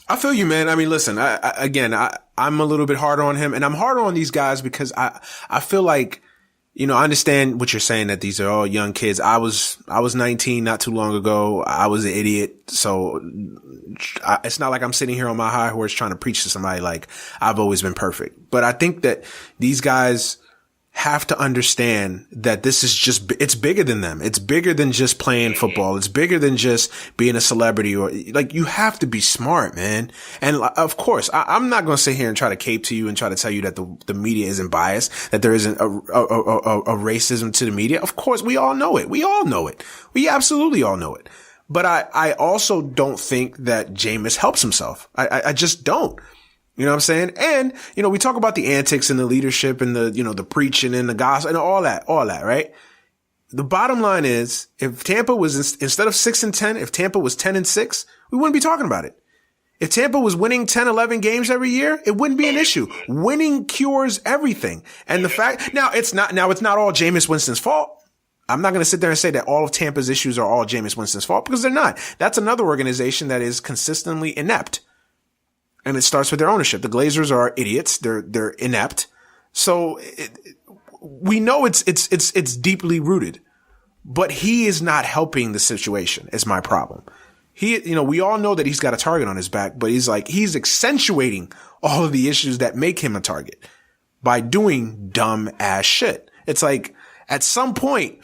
I feel you, man. I mean, listen, I'm a little bit harder on him, and I'm harder on these guys because I feel like, I understand what you're saying, that these are all young kids. I was 19 not too long ago. I was an idiot. So it's not like I'm sitting here on my high horse trying to preach to somebody like I've always been perfect. But I think that these guys have to understand that this is it's bigger than them. It's bigger than just playing football. It's bigger than just being a celebrity, or like, you have to be smart, man. And of course, I'm not going to sit here and try to cape to you and try to tell you that the media isn't biased, that there isn't a racism to the media. Of course, we all know it. We all know it. We absolutely all know it. But I also don't think that Jameis helps himself. I just don't. You know what I'm saying? And, we talk about the antics and the leadership and the preaching and the gospel and all that, right? The bottom line is, if Tampa was, instead of 6-10, if Tampa was 10-6, we wouldn't be talking about it. If Tampa was winning 10, 11 games every year, it wouldn't be an issue. Winning cures everything. And the fact, now it's not all Jameis Winston's fault. I'm not going to sit there and say that all of Tampa's issues are all Jameis Winston's fault, because they're not. That's another organization that is consistently inept. And it starts with their ownership. The Glazers are idiots. They're inept. So we know it's deeply rooted, but he is not helping the situation is my problem. We all know that he's got a target on his back, but he's accentuating all of the issues that make him a target by doing dumb ass shit. It's like, at some point,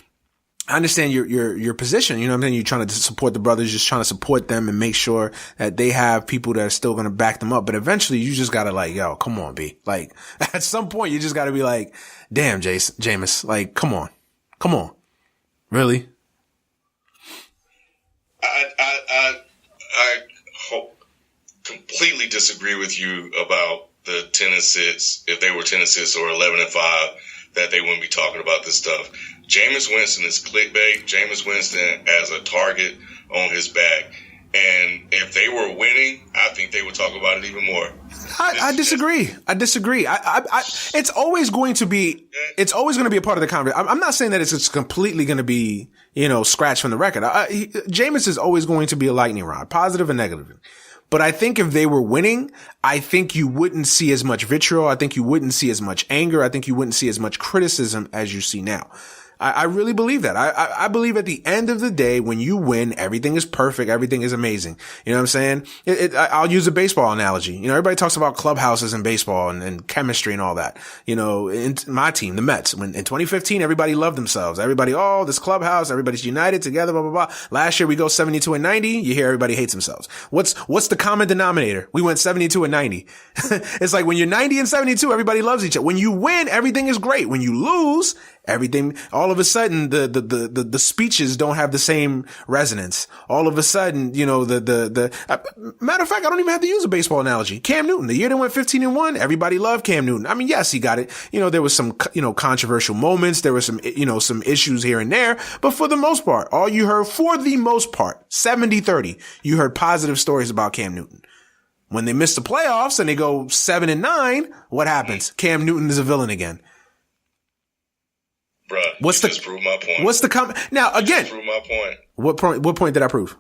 I understand your position. You know what I'm saying? You're trying to support the brothers, just trying to support them and make sure that they have people that are still going to back them up. But eventually you just got to yo, come on, B. Like, at some point you just got to be like, damn, Jameis, like, come on. Really?
I completely disagree with you about the 10-6. If they were 10-6 or 11-5, that they wouldn't be talking about this stuff. Jameis Winston is clickbait. Jameis Winston has a target on his back. And if they were winning, I think they would talk about it even more.
I disagree. It's always going to be a part of the conversation. I'm not saying that it's completely going to be, scratched from the record. Jameis is always going to be a lightning rod, positive and negative. But I think if they were winning, I think you wouldn't see as much vitriol. I think you wouldn't see as much anger. I think you wouldn't see as much criticism as you see now. I really believe that. I believe at the end of the day, when you win, everything is perfect. Everything is amazing. You know what I'm saying? I'll use a baseball analogy. Everybody talks about clubhouses in baseball and chemistry and all that. In my team, the Mets, when in 2015, everybody loved themselves. Everybody, this clubhouse, everybody's united together, blah, blah, blah. Last year we go 72-90. You hear everybody hates themselves. What's the common denominator? We went 72-90. It's like when you're 90 and 72, everybody loves each other. When you win, everything is great. When you lose, everything, all of a sudden, the speeches don't have the same resonance. All of a sudden, matter of fact, I don't even have to use a baseball analogy. Cam Newton, the year they went 15-1, everybody loved Cam Newton. I mean, yes, he got it. There was some, controversial moments. There were some, some issues here and there, but for the most part, all you heard, for the most part, 70-30, you heard positive stories about Cam Newton. When they miss the playoffs and they go 7-9, what happens? Cam Newton is a villain again.
Bruh, just prove my point.
What's the comment? Now, again,
prove my point.
What point did I prove?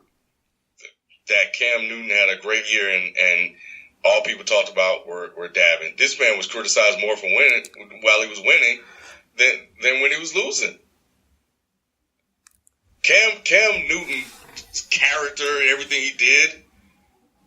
That Cam Newton had a great year and all people talked about were dabbing. This man was criticized more for winning while he was winning than when he was losing. Cam Newton's character and everything he did,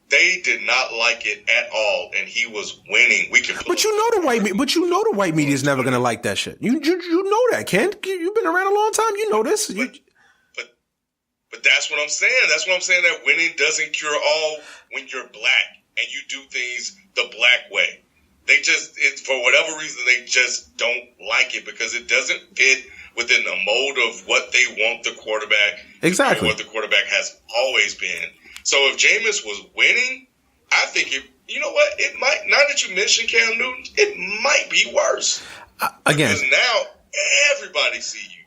they did not like it at all, and he was winning. But you know the white media is never going to like that shit. You know that, Ken. You've been around a long time. You know this. But that's what I'm saying. That's what I'm saying. That winning doesn't cure all when you're black and you do things the black way. For whatever reason, they just don't like it because it doesn't fit within the mold of what they want the quarterback. Exactly. What the quarterback has always been. So if Jameis was winning, I think you know what? It might, now that you mentioned Cam Newton, it might be worse.
Again,
because now everybody see you.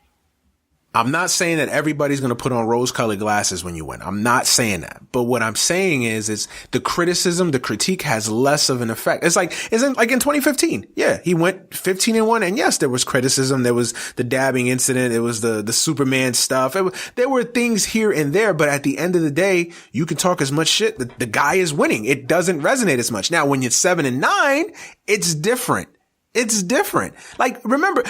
I'm not saying that everybody's going to put on rose-colored glasses when you win. I'm not saying that. But what I'm saying is the criticism, the critique has less of an effect. It's like in 2015. Yeah, he went 15-1. And yes, there was criticism. There was the dabbing incident. It was the Superman stuff. There were things here and there. But at the end of the day, you can talk as much shit. The guy is winning. It doesn't resonate as much. Now, when you're 7-9, it's different. It's different. Remember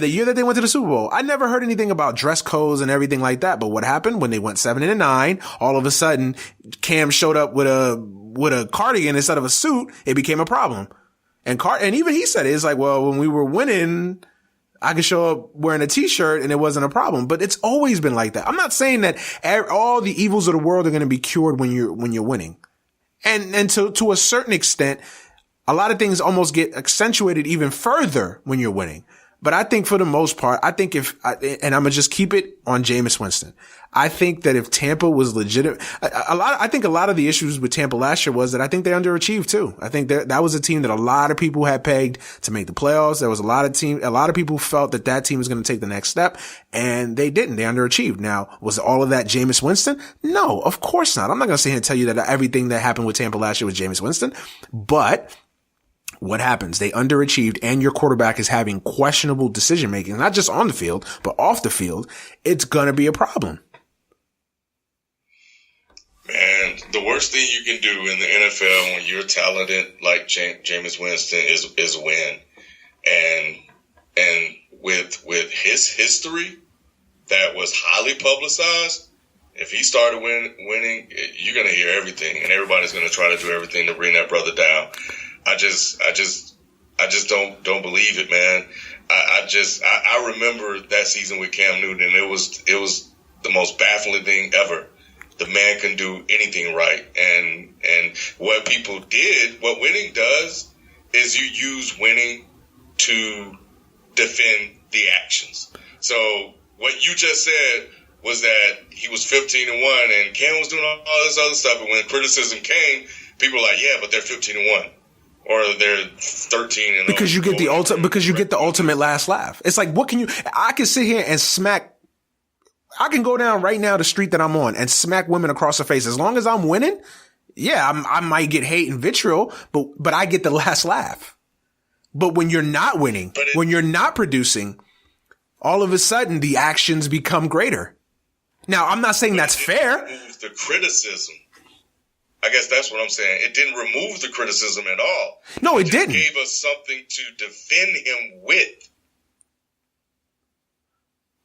the year that they went to the Super Bowl. I never heard anything about dress codes and everything like that. But what happened when they went 7-9? All of a sudden, Cam showed up with a cardigan instead of a suit. It became a problem. And even he said it. It's like, well, when we were winning, I could show up wearing a t-shirt and it wasn't a problem. But it's always been like that. I'm not saying that all the evils of the world are going to be cured when you're winning. And to a certain extent, a lot of things almost get accentuated even further when you're winning. But I think for the most part, and I'm going to just keep it on Jameis Winston. I think that if Tampa was legitimate, I think a lot of the issues with Tampa last year was that I think they underachieved too. I think that was a team that a lot of people had pegged to make the playoffs. There was a lot of people felt that team was going to take the next step, and they didn't. They underachieved. Now, was all of that Jameis Winston? No, of course not. I'm not going to sit here and tell you that everything that happened with Tampa last year was Jameis Winston, but what happens? They underachieved, and your quarterback is having questionable decision making, not just on the field, but off the field. It's going to be a problem.
Man, the worst thing you can do in the NFL when you're talented like Jameis Winston is win. And with his history that was highly publicized, if he started winning, you're going to hear everything, and everybody's going to try to do everything to bring that brother down. I just don't believe it, man. I remember that season with Cam Newton, and it was the most baffling thing ever. The man can do anything right, and what people did, what winning does, is you use winning to defend the actions. So what you just said was that he was 15-1, and Cam was doing all this other stuff, and when criticism came, people were like, yeah, but they're 15-1. Or they're 13
because you get the ultimate last laugh. It's like, what can you? I can sit here and smack. I can go down right now the street that I'm on and smack women across the face. As long as I'm winning, yeah, I might get hate and vitriol, but I get the last laugh. But when you're not winning, when you're not producing, all of a sudden the actions become greater. Now, I'm not saying that's fair.
The criticism. I guess that's what I'm saying. It didn't remove the criticism at all.
No, it didn't.
It gave us something to defend him with.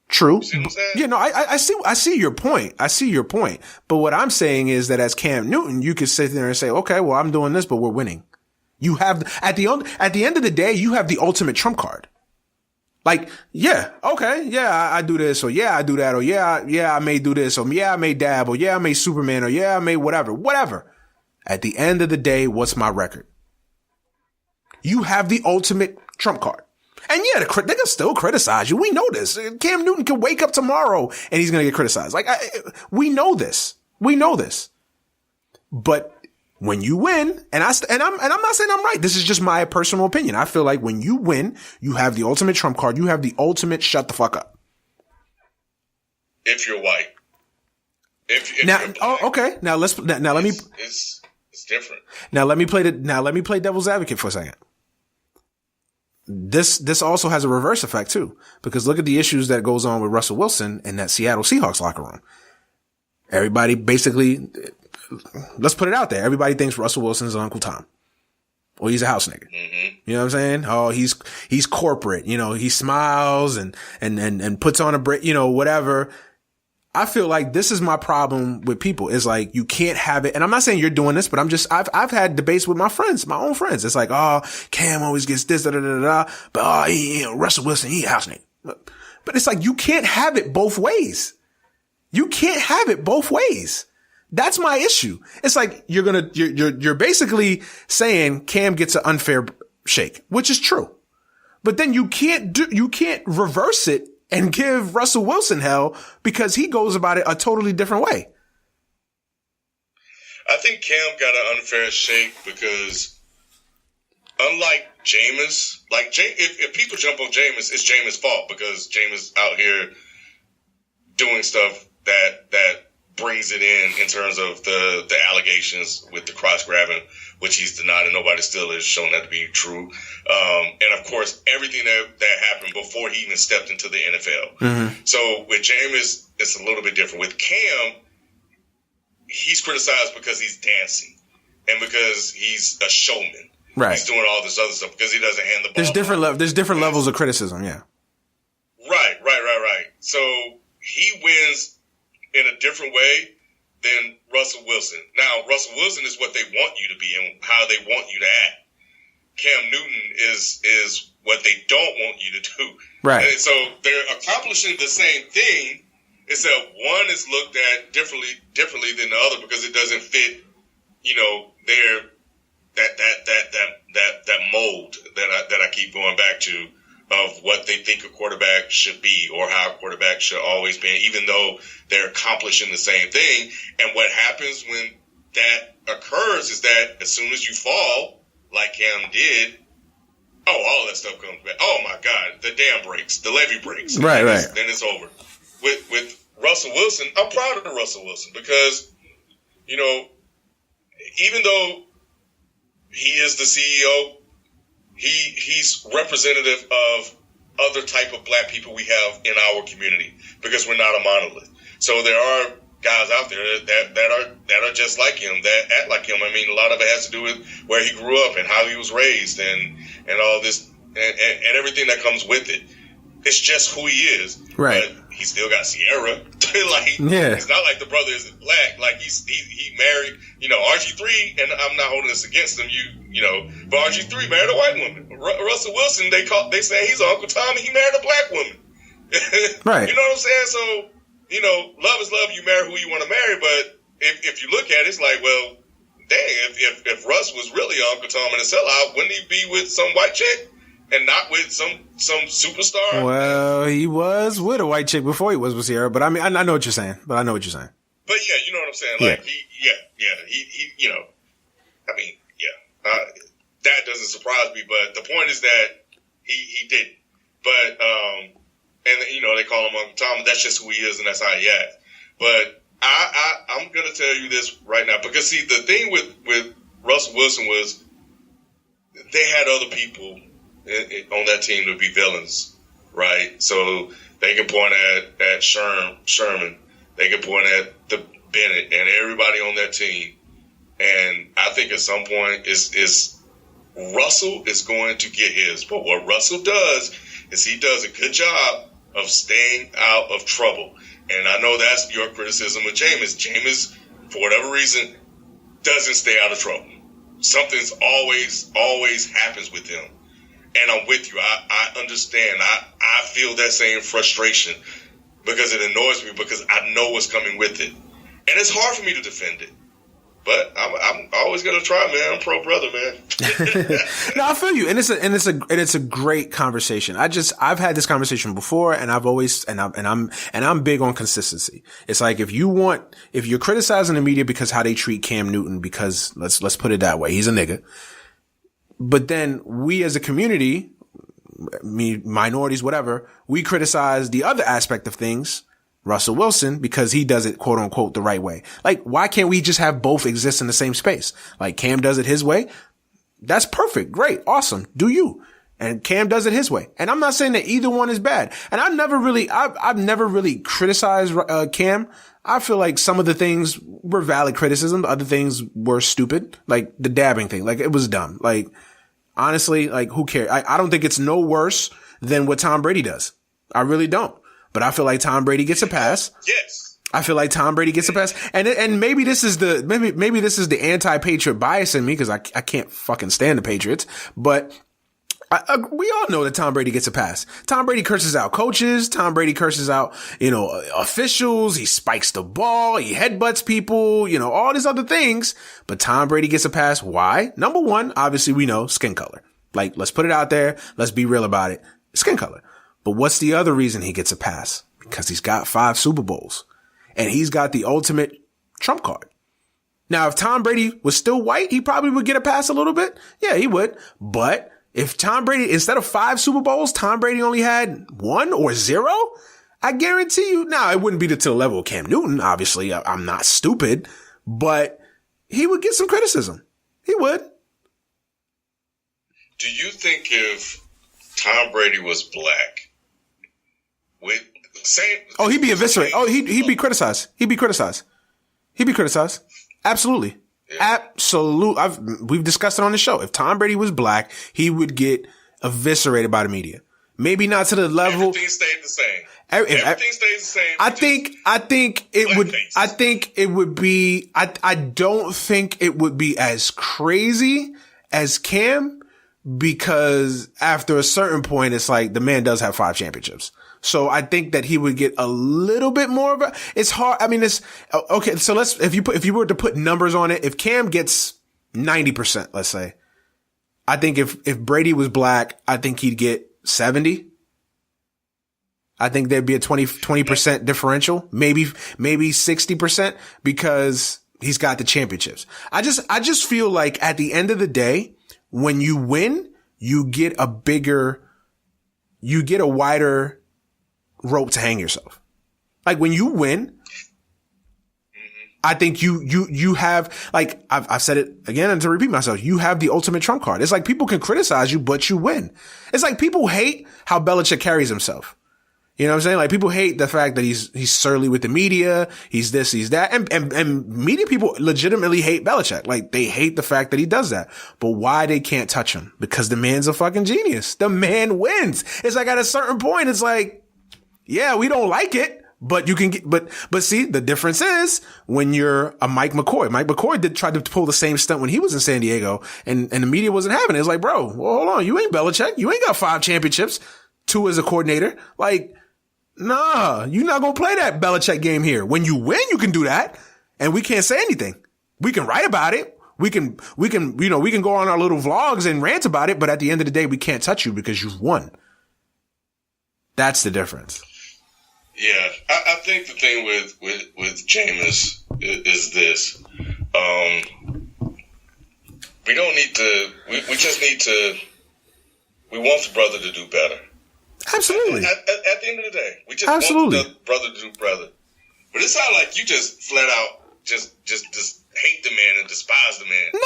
True.
You see what I'm saying?
Yeah, no, I see your point. I see your point. But what I'm saying is that as Cam Newton, you could sit there and say, okay, well, I'm doing this, but we're winning. You have, at the end of the day, you have the ultimate trump card. Like, yeah, okay, yeah, I do this, or yeah, I do that, or yeah, I may do this, or yeah, I may dab, or yeah, I may Superman, or yeah, I may whatever. At the end of the day, what's my record? You have the ultimate trump card. And yeah, they can still criticize you. We know this. Cam Newton can wake up tomorrow and he's going to get criticized. Like, we know this. We know this. But when you win, and I'm not saying I'm right. This is just my personal opinion. I feel like when you win, you have the ultimate trump card. You have the ultimate shut the fuck up.
If you're white. If
now,
you're black,
okay. Now let me.
It's different.
Now let me play devil's advocate for a second. This also has a reverse effect too, because look at the issues that goes on with Russell Wilson in that Seattle Seahawks locker room. Everybody basically, let's put it out there. Everybody thinks Russell Wilson's Uncle Tom. Or he's a house nigga. Mm-hmm. You know what I'm saying? Oh, he's corporate. You know, he smiles and puts on a break, you know, whatever. I feel like this is my problem with people. It's like, you can't have it. And I'm not saying you're doing this, but I've had debates with my friends, my own friends. It's like, oh, Cam always gets this, but Russell Wilson, he a house nigga. But it's like, you can't have it both ways. You can't have it both ways. That's my issue. It's like, you're basically saying Cam gets an unfair shake, which is true. But then you can't reverse it and give Russell Wilson hell because he goes about it a totally different way.
I think Cam got an unfair shake because, unlike Jameis, if people jump on Jameis, it's Jameis' fault because Jameis out here doing stuff that brings it in terms of the allegations with the cross grabbing, which he's denied, and nobody still has shown that to be true. And of course, everything that happened before he even stepped into the NFL. Mm-hmm. So with Jameis, it's a little bit different. With Cam, he's criticized because he's dancing and because he's a showman.
Right.
He's doing all this other stuff because he doesn't hand the ball.
There's different levels of criticism, yeah.
Right. So he wins in a different way than Russell Wilson. Now, Russell Wilson is what they want you to be and how they want you to act. Cam Newton is what they don't want you to do.
Right.
And so they're accomplishing the same thing, except one is looked at differently than the other because it doesn't fit, their that mold that I keep going back to of what they think a quarterback should be or how a quarterback should always be, even though they're accomplishing the same thing. And what happens when that occurs is that as soon as you fall, like Cam did, all that stuff comes back. Oh my God, the dam breaks, the levee breaks.
Right.
Then it's over. With Russell Wilson, I'm proud of Russell Wilson because, even though he is the CEO, he's representative of other type of black people we have in our community because we're not a monolith. So there are guys out there that are just like him, that act like him. I mean, a lot of it has to do with where he grew up and how he was raised and all this and everything that comes with it. It's just who he is.
Right.
But he still got Sierra.
Yeah.
It's not like the brother isn't black. Like he married, RG3, and I'm not holding this against him, but RG3 married a white woman. Russell Wilson, they say he's Uncle Tom, and he married a black woman.
Right.
You know what I'm saying? So, love is love. You marry who you want to marry, but if you look at it, it's like, well, dang, if Russ was really Uncle Tom and a sellout, wouldn't he be with some white chick? And not with some superstar.
Well, he was with a white chick before he was with Sierra, but I mean, I know what you're saying. But yeah,
you know what I'm saying. Like that doesn't surprise me. But the point is that he didn't. But they call him Uncle Tom. That's just who he is, and that's how he acts. But I'm gonna tell you this right now because see, the thing with Russell Wilson was they had other people on that team to be villains, right? So they can point at Sherman, they can point at the Bennett and everybody on that team. And I think at some point is Russell is going to get his. But what Russell does is he does a good job of staying out of trouble. And I know that's your criticism of Jameis. Jameis, for whatever reason, doesn't stay out of trouble. Something's always happens with him. And I'm with you. I understand. I feel that same frustration because it annoys me because I know what's coming with it. And it's hard for me to defend it. But I'm always gonna try, man. I'm pro brother, man.
No, I feel you, and it's a great conversation. I've had this conversation before, and I'm big on consistency. It's like if you're criticizing the media because how they treat Cam Newton, because let's put it that way, he's a nigga. But then we as a community, minorities, whatever, we criticize the other aspect of things, Russell Wilson, because he does it, quote unquote, the right way. Like, why can't we just have both exist in the same space? Like, Cam does it his way. That's perfect. Great. Awesome. Do you? And Cam does it his way. And I'm not saying that either one is bad. And I've never really criticized, Cam. I feel like some of the things were valid criticism. Other things were stupid. Like the dabbing thing. Like, it was dumb. Like, honestly, like, who cares? I don't think it's no worse than what Tom Brady does. I really don't. But I feel like Tom Brady gets a pass.
Yes.
I feel like Tom Brady gets a pass. And maybe this is the anti-Patriot bias in me because I can't fucking stand the Patriots. But we all know that Tom Brady gets a pass. Tom Brady curses out coaches. Tom Brady curses out, officials. He spikes the ball. He headbutts people, all these other things. But Tom Brady gets a pass. Why? Number one, obviously we know skin color. Like, let's put it out there. Let's be real about it. Skin color. But what's the other reason he gets a pass? Because he's got 5 Super Bowls and he's got the ultimate trump card. Now, if Tom Brady was still white, he probably would get a pass a little bit. Yeah, he would. But if Tom Brady, instead of 5 Super Bowls, Tom Brady only had 1 or 0, I guarantee you. Now, it wouldn't be to the level of Cam Newton, obviously. I'm not stupid, but he would get some criticism. He would.
Do you think if Tom Brady was black,
he'd be eviscerated. He'd be criticized. He'd be criticized. Absolutely. Yeah. We've discussed it on the show. If Tom Brady was black, he would get eviscerated by the media. Maybe not to the level.
Everything stayed the same. Everything stays the same.
I think it would. Face. I think it would be. I don't think it would be as crazy as Cam, because after a certain point, it's like the man does have 5 championships. So I think that he would get a little bit more of a, it's hard. I mean, it's okay. So if you were to put numbers on it, if Cam gets 90%, let's say, I think if Brady was black, I think he'd get 70. I think there'd be a 20% differential, maybe 60%, because he's got the championships. I just feel like at the end of the day, when you win, you get a wider rope to hang yourself. Like when you win, I think you have, like, I've said it again, and to repeat myself, you have the ultimate trump card. It's like people can criticize you, but you win. It's like people hate how Belichick carries himself. You know what I'm saying? Like people hate the fact that he's surly with the media. He's this, he's that. And media people legitimately hate Belichick. Like they hate the fact that he does that. But why they can't touch him? Because the man's a fucking genius. The man wins. It's like at a certain point, it's like, yeah, we don't like it, but you can get, but see, the difference is when you're a Mike McCoy. Mike McCoy try to pull the same stunt when he was in San Diego, and the media wasn't having it. It's like, bro, well, hold on. You ain't Belichick. You ain't got 5 championships, 2 as a coordinator. Like, nah, you're not going to play that Belichick game here. When you win, you can do that. And we can't say anything. We can write about it. We can go on our little vlogs and rant about it. But at the end of the day, we can't touch you because you've won. That's the difference.
Yeah, I think the thing with Jameis is this. We don't need to, we just need to, we want the brother to do better.
Absolutely.
At the end of the day, we just want the brother to do brother. But it sounds like you just flat out just hate the man and despise the man.
No,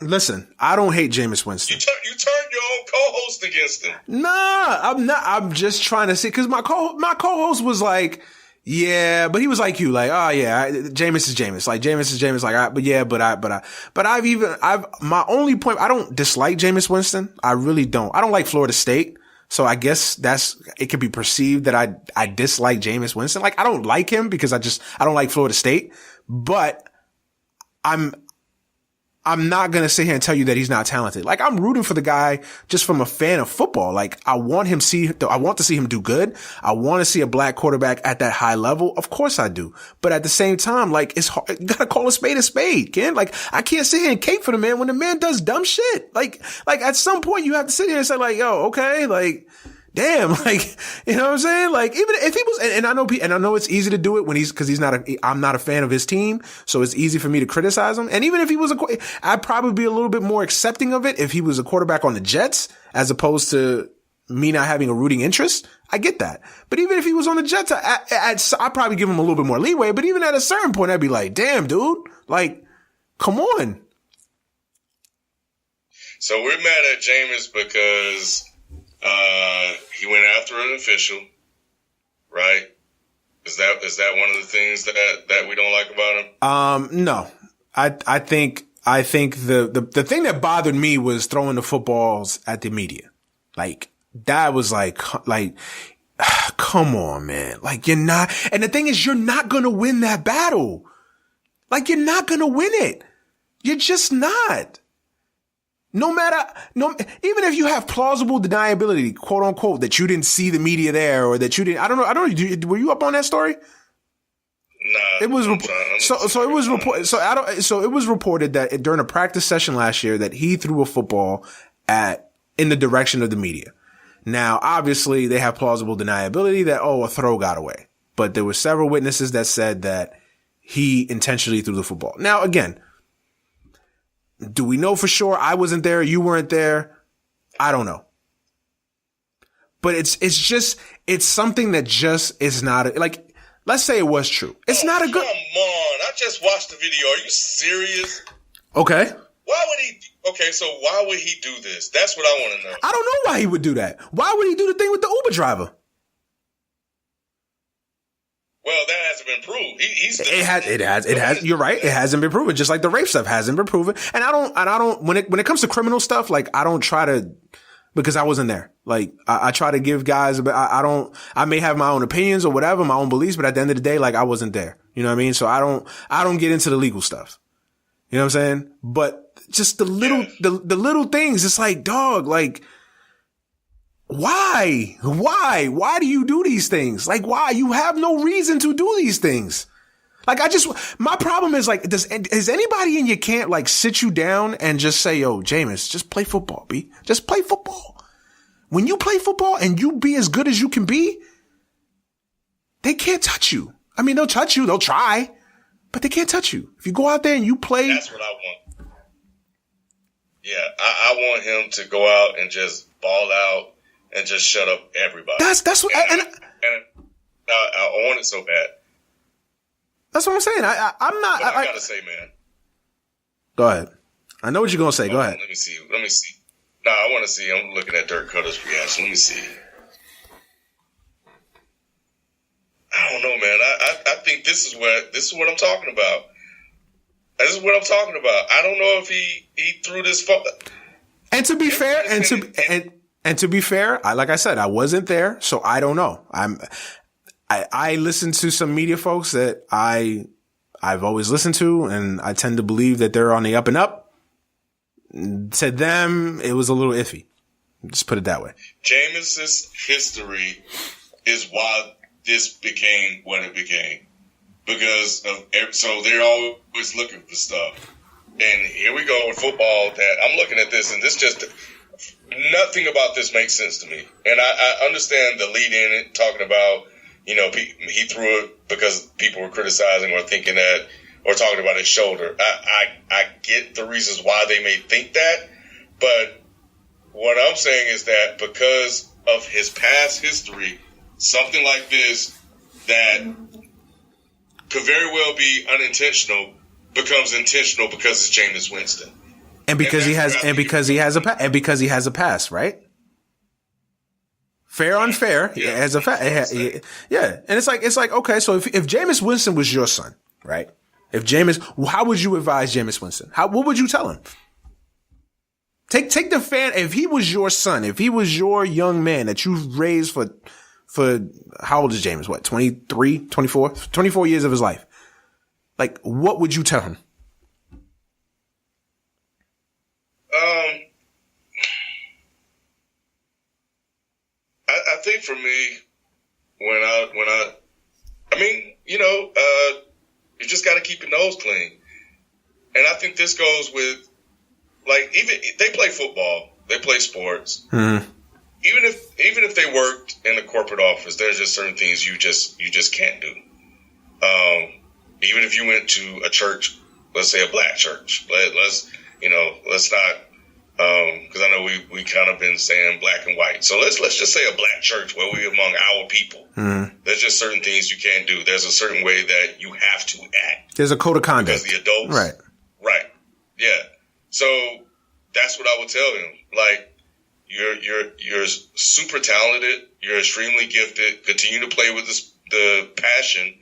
listen, I don't hate Jameis Winston.
You turned your own co-host against him.
Nah, I'm not. I'm just trying to see, because my co-host was like, yeah, but he was like you, like, oh yeah, Jameis is Jameis. Like Jameis is Jameis. Like, my only point, I don't dislike Jameis Winston. I really don't. I don't like Florida State. So I guess it could be perceived that I dislike Jameis Winston. Like I don't like him because I don't like Florida State, but I'm not going to sit here and tell you that he's not talented. Like I'm rooting for the guy just from a fan of football. Like I want to see him do good. I want to see a black quarterback at that high level. Of course I do. But at the same time, like it's hard. You got to call a spade, Ken. Like I can't sit here and cape for the man when the man does dumb shit. Like at some point you have to sit here and say like, yo, okay, like, damn, like, you know what I'm saying? Like, even if he was, and I know it's easy to do it when I'm not a fan of his team. So it's easy for me to criticize him. And even if he was I'd probably be a little bit more accepting of it if he was a quarterback on the Jets, as opposed to me not having a rooting interest. I get that. But even if he was on the Jets, I'd probably give him a little bit more leeway. But even at a certain point, I'd be like, damn, dude, like, come on.
So we're mad at Jameis because, he went after an official, right? Is that one of the things that we don't like about him?
No. I think the thing that bothered me was throwing the footballs at the media. Like that was like come on, man. Like you're not, and the thing is you're not going to win that battle. Like you're not going to win it. You're just not. Even if you have plausible deniability, quote unquote, that you didn't see the media there or that you didn't, I don't know. Were you up on that story?
Nah.
It was it was reported that during a practice session last year that he threw a football in the direction of the media. Now, obviously they have plausible deniability that, a throw got away, but there were several witnesses that said that he intentionally threw the football. Now, again, do we know for sure? I wasn't there. You weren't there. I don't know. But it's something that just is not like, let's say it was true. It's not a good.
Come on. I just watched the video. Are you serious?
Okay.
So why would he do this? That's what I want to know.
I don't know why he would do that. Why would he do the thing with the Uber driver?
Well, that hasn't been proved.
It has. You're right. It hasn't been proven. Just like the rape stuff hasn't been proven. And I don't. When it comes to criminal stuff, like I don't try to, because I wasn't there. Like I try to give guys. I may have my own opinions or whatever, my own beliefs, but at the end of the day, like I wasn't there. You know what I mean? So I don't get into the legal stuff. You know what I'm saying? But just the little things. It's like, dog, like. Why do you do these things? Like, why? You have no reason to do these things. Like, my problem is like, does anybody in your camp like sit you down and just say, yo, Jameis, just play football, B. Just play football. When you play football and you be as good as you can be, they can't touch you. I mean, they'll touch you. They'll try, but they can't touch you. If you go out there and you play.
That's what I want. Yeah. I want him to go out and just ball out. And just shut up everybody.
That's what. I
want it so bad.
That's what I'm saying. I'm not.
I gotta say, man.
Go ahead. I know what you're gonna say. Go ahead.
Let me see. Nah, I want to see. I'm looking at Dirk Cutter's reaction. Let me see. I don't know, man. I think this is what I'm talking about. This is what I'm talking about. I don't know if he threw this.
And to be fair, And to be fair, like I said, I wasn't there, so I don't know. I listen to some media folks that I've always listened to, and I tend to believe that they're on the up and up. To them, it was a little iffy. Just put it that way.
Jameis's history is why this became what it became. So they're always looking for stuff. And here we go with football that I'm looking at this, and this just... Nothing about this makes sense to me. And I understand the lead in it, talking about, he threw it because people were criticizing or thinking that, or talking about his shoulder. I get the reasons why they may think that, but what I'm saying is that because of his past history, something like this that could very well be unintentional becomes intentional because it's Jameis Winston.
And because he has a pass, right? Fair, unfair,
yeah.
Has a yeah. And it's like, okay, so if Jameis Winston was your son, right? How would you advise Jameis Winston? What would you tell him? Take the fan. If he was your son, if he was your young man that you raised for how old is Jameis? What, 23, 24? 24 years of his life. Like, what would you tell him?
I think for me, you just got to keep your nose clean. And I think this goes with, like, even they play football, they play sports.
Mm-hmm.
Even if they worked in the corporate office, there's just certain things you just can't do. Even if you went to a church, let's say a black church, let's not. Because I know we kind of been saying black and white. So let's just say a black church where we among our people.
Mm-hmm.
There's just certain things you can't do. There's a certain way that you have to act.
There's a code of conduct.
Because the adults. Right. Yeah. So that's what I would tell him. Like, you're super talented. You're extremely gifted. Continue to play with the passion.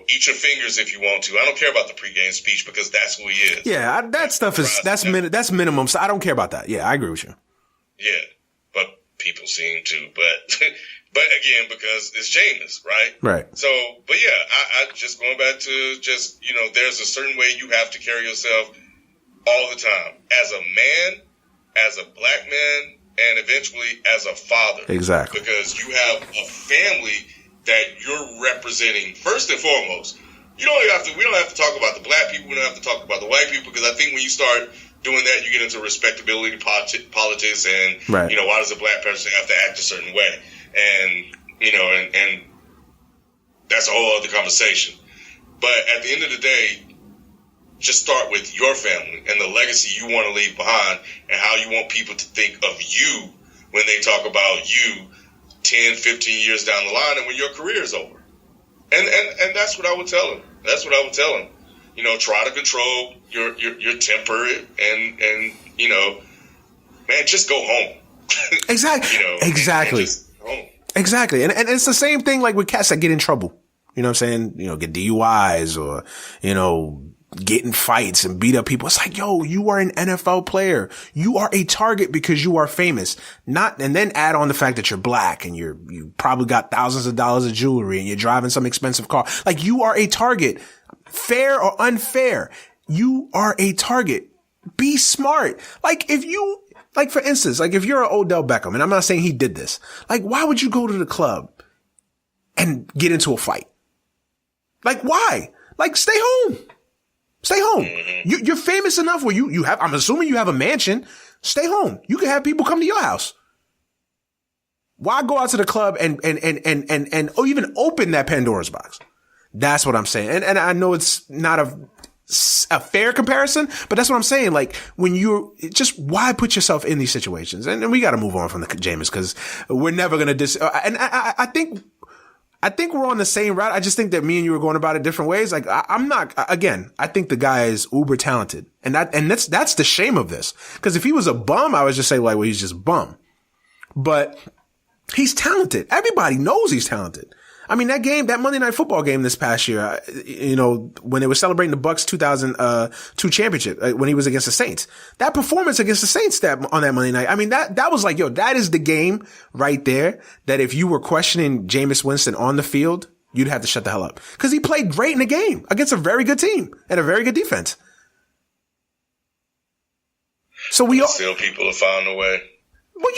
Eat your fingers if you want to. I don't care about the pregame speech because that's who he is.
Yeah, that stuff that's minimum. So I don't care about that. Yeah, I agree with you.
Yeah, but people seem to. But again, because it's Jameis, right?
Right.
So, but yeah, I just going back to just there's a certain way you have to carry yourself all the time as a man, as a black man, and eventually as a father.
Exactly.
Because you have a family that you're representing first and foremost. We don't have to talk about the black people. We don't have to talk about the white people, because I think when you start doing that, you get into respectability politics, and
right.
Why does a black person have to act a certain way? And and that's a whole other conversation. But at the end of the day, just start with your family and the legacy you want to leave behind and how you want people to think of you when they talk about you 10, 15 years down the line and when your career is over. And that's what I would tell him. That's what I would tell him. Try to control your temper and man, just go home.
Exactly. Exactly.
And just home.
Exactly. And it's the same thing like with cats that get in trouble. You know what I'm saying? Get DUIs or, get in fights and beat up people. It's like, yo, you are an NFL player. You are a target because you are famous. And then add on the fact that you're black and you probably got thousands of dollars of jewelry and you're driving some expensive car. Like, you are a target. Fair or unfair, you are a target. Be smart. Like, for instance, like if you're an Odell Beckham, and I'm not saying he did this, like, why would you go to the club and get into a fight? Like, why? Like, stay home. Stay home. You're famous enough where you have, I'm assuming you have a mansion. Stay home. You can have people come to your house. Why go out to the club and even open that Pandora's box? That's what I'm saying. And I know it's not a fair comparison, but that's what I'm saying. Like, when why put yourself in these situations? And we got to move on from the Jameis because we're never going to and I think we're on the same route. I just think that me and you are going about it different ways. Like, I'm not, again, I think the guy is uber talented. And that's the shame of this. Cause if he was a bum, I would just say, like, well, he's just a bum. But he's talented. Everybody knows he's talented. I mean, that Monday Night Football game this past year, when they were celebrating the Bucks 2002 championship, when he was against the Saints, that performance against the Saints on that Monday night, I mean, that was like, yo, that is the game right there that if you were questioning Jameis Winston on the field, you'd have to shut the hell up. Cause he played great in the game against a very good team and a very good defense. So
still people have found a way.
Well,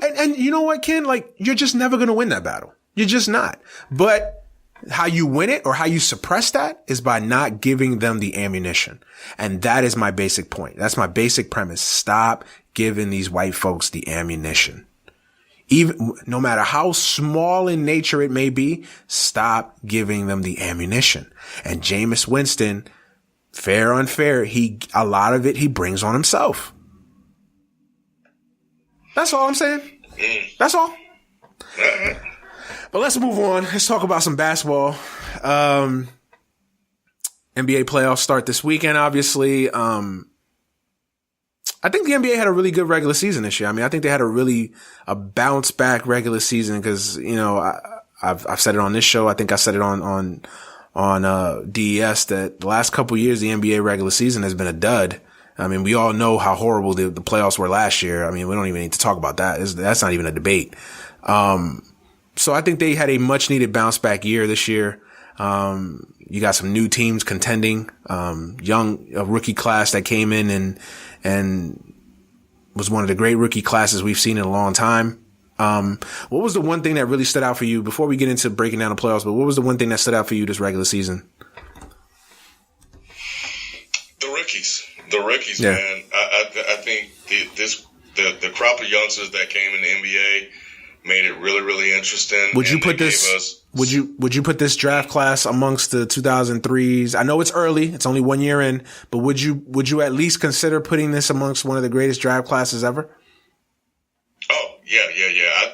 and you know what, Ken? Like, you're just never going to win that battle. You're just not. But how you win it or how you suppress that is by not giving them the ammunition. And that is my basic point. That's my basic premise. Stop giving these white folks the ammunition. Even no matter how small in nature it may be, stop giving them the ammunition. And Jameis Winston, fair or unfair, a lot of it he brings on himself. That's all I'm saying. That's all. But let's move on. Let's talk about some basketball. NBA playoffs start this weekend, obviously. I think the NBA had a really good regular season this year. I mean, I think they had a bounce back regular season because, I've said it on this show. I think I said it on DES that the last couple of years, the NBA regular season has been a dud. I mean, we all know how horrible the playoffs were last year. I mean, we don't even need to talk about that. That's not even a debate. So I think they had a much needed bounce back year this year. You got some new teams contending, a rookie class that came in and was one of the great rookie classes we've seen in a long time. What was the one thing that really stood out for you before we get into breaking down the playoffs? But what was the one thing that stood out for you this regular season?
The rookies, yeah. Man. I think the crop of youngsters that came in the NBA made it really, really interesting.
Would you put this draft class amongst the 2003s? I know it's early; it's only 1 year in, but would you at least consider putting this amongst one of the greatest draft classes ever?
Oh yeah.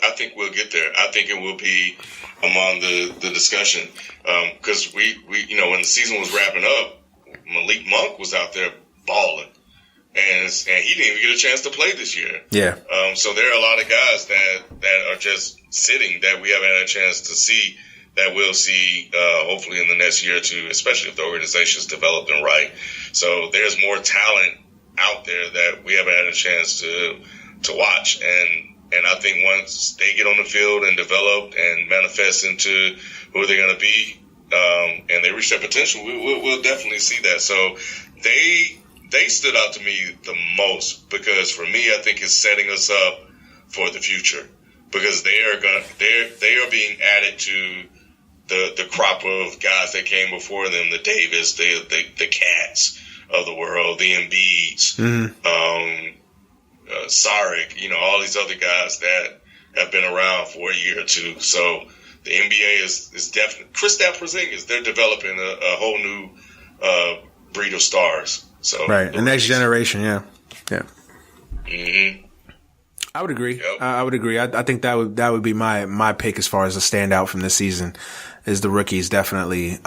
I think we'll get there. I think it will be among the discussion because we when the season was wrapping up, Malik Monk was out there balling. And he didn't even get a chance to play this year. Yeah. So there are a lot of guys that are just sitting that we haven't had a chance to see that we'll see hopefully in the next year or two, especially if the organization's developed and right. So there's more talent out there that we haven't had a chance to watch. And I think once they get on the field and develop and manifest into who they're going to be and they reach their potential, we'll definitely see that. So they stood out to me the most because for me, I think it's setting us up for the future because they are being added to the crop of guys that came before them, the Davis, the Cats of the world, the Embiids, Saric, all these other guys that have been around for a year or two. So The NBA is definitely Kristaps Porzingis. They're developing a whole new breed of stars. So
right, the next generation, yeah.
Mm-hmm.
I would agree.
Yep.
I would agree. I think that would be my pick as far as a standout from this season is the rookies, definitely.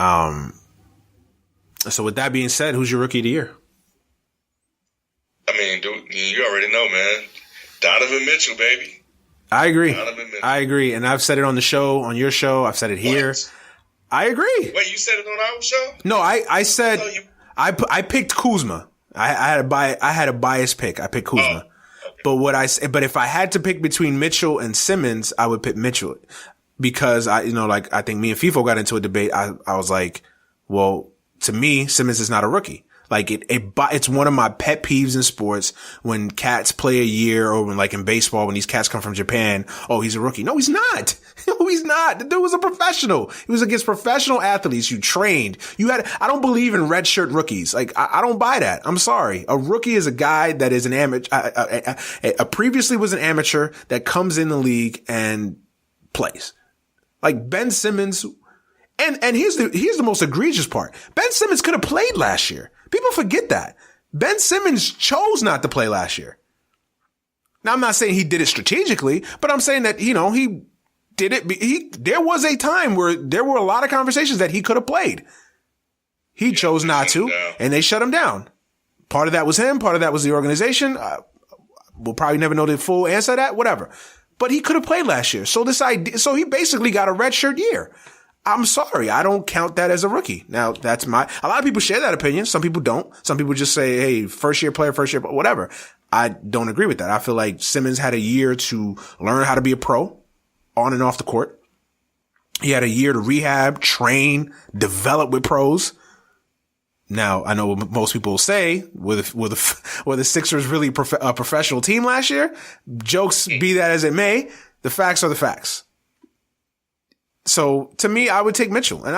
So with that being said, who's your rookie of the year?
I mean, dude, you already know, man. Donovan Mitchell, baby.
I agree.
Donovan Mitchell.
I agree. And I've said it on the show, on your show. I've said it here.
What?
I agree.
Wait, you said it on our show?
No, I said I picked Kuzma. I had a biased pick. I picked Kuzma.
Oh,
But
okay.
but if I had to pick between Mitchell and Simmons, I would pick Mitchell because I think me and FIFO got into a debate. I was like, well, to me, Simmons is not a rookie. Like it's one of my pet peeves in sports when cats play a year or when like in baseball, when these cats come from Japan. Oh, he's a rookie. No, he's not. No, he's not. The dude was a professional. He was against professional athletes. You trained. I don't believe in red shirt rookies. Like I don't buy that. I'm sorry. A rookie is a guy that is an amateur, previously was an amateur that comes in the league and plays. Like Ben Simmons. And here's the most egregious part. Ben Simmons could have played last year. People forget that. Ben Simmons chose not to play last year. Now, I'm not saying he did it strategically, but I'm saying that, he did it. There was a time where there were a lot of conversations that he could have played. He chose not to, and they shut him down. Part of that was him. Part of that was the organization. We'll probably never know the full answer to that, whatever. But he could have played last year. So so he basically got a redshirt year. I'm sorry. I don't count that as a rookie. Now, a lot of people share that opinion. Some people don't. Some people just say, hey, first year player, whatever. I don't agree with that. I feel like Simmons had a year to learn how to be a pro on and off the court. He had a year to rehab, train, develop with pros. Now, I know what most people will say, were the Sixers really a professional team last year? Jokes be that as it may, the facts are the facts. So to me, I would take Mitchell. And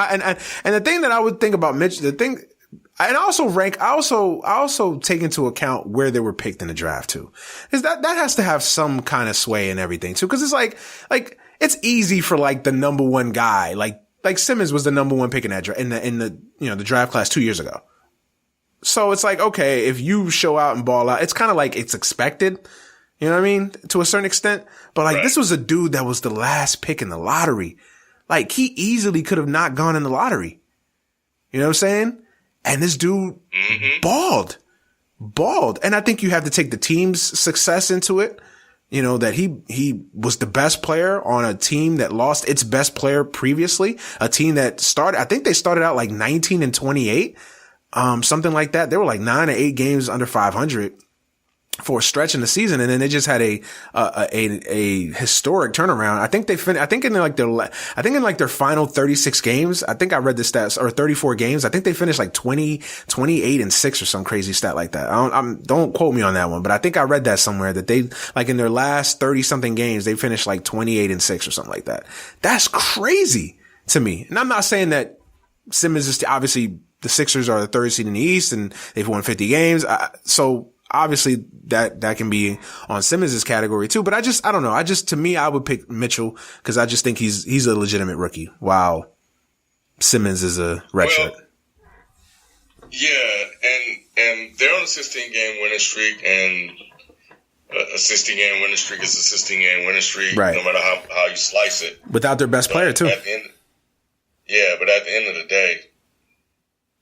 the thing that I would think about Mitchell, I also take into account where they were picked in the draft too. Is that has to have some kind of sway in everything too. Cause it's like, it's easy for like the number one guy, like Simmons was the number one pick in that in the draft class 2 years ago. So it's like, okay, if you show out and ball out, it's kind of like it's expected. You know what I mean? To a certain extent. But like, This was a dude that was the last pick in the lottery. Like, he easily could have not gone in the lottery. You know what I'm saying? And this dude balled. And I think you have to take the team's success into it. That he was the best player on a team that lost its best player previously. A team that I think they started out like 19-28. Something like that. They were like 9 or 8 games under 500 for a stretch in the season, and then they just had a historic turnaround. I think in their final 36 games, I think I read the stats, or 34 games, I think they finished like 28-6 or some crazy stat like that. Don't quote me on that one, but I think I read that somewhere that they, like in their last 30 something games, they finished like 28-6 or something like that. That's crazy to me. And I'm not saying that Simmons is obviously the Sixers are the third seed in the East and they've won 50 games. So obviously that can be on Simmons' category too, but I don't know. To me, I would pick Mitchell because I just think he's a legitimate rookie. Wow. Simmons is a redshirt.
Yeah. And they're on a 16-game winning streak, and a 16-game winning streak is a 16-game winning streak,
right,
no matter how you slice it.
Without their best player too.
But at the end of the day,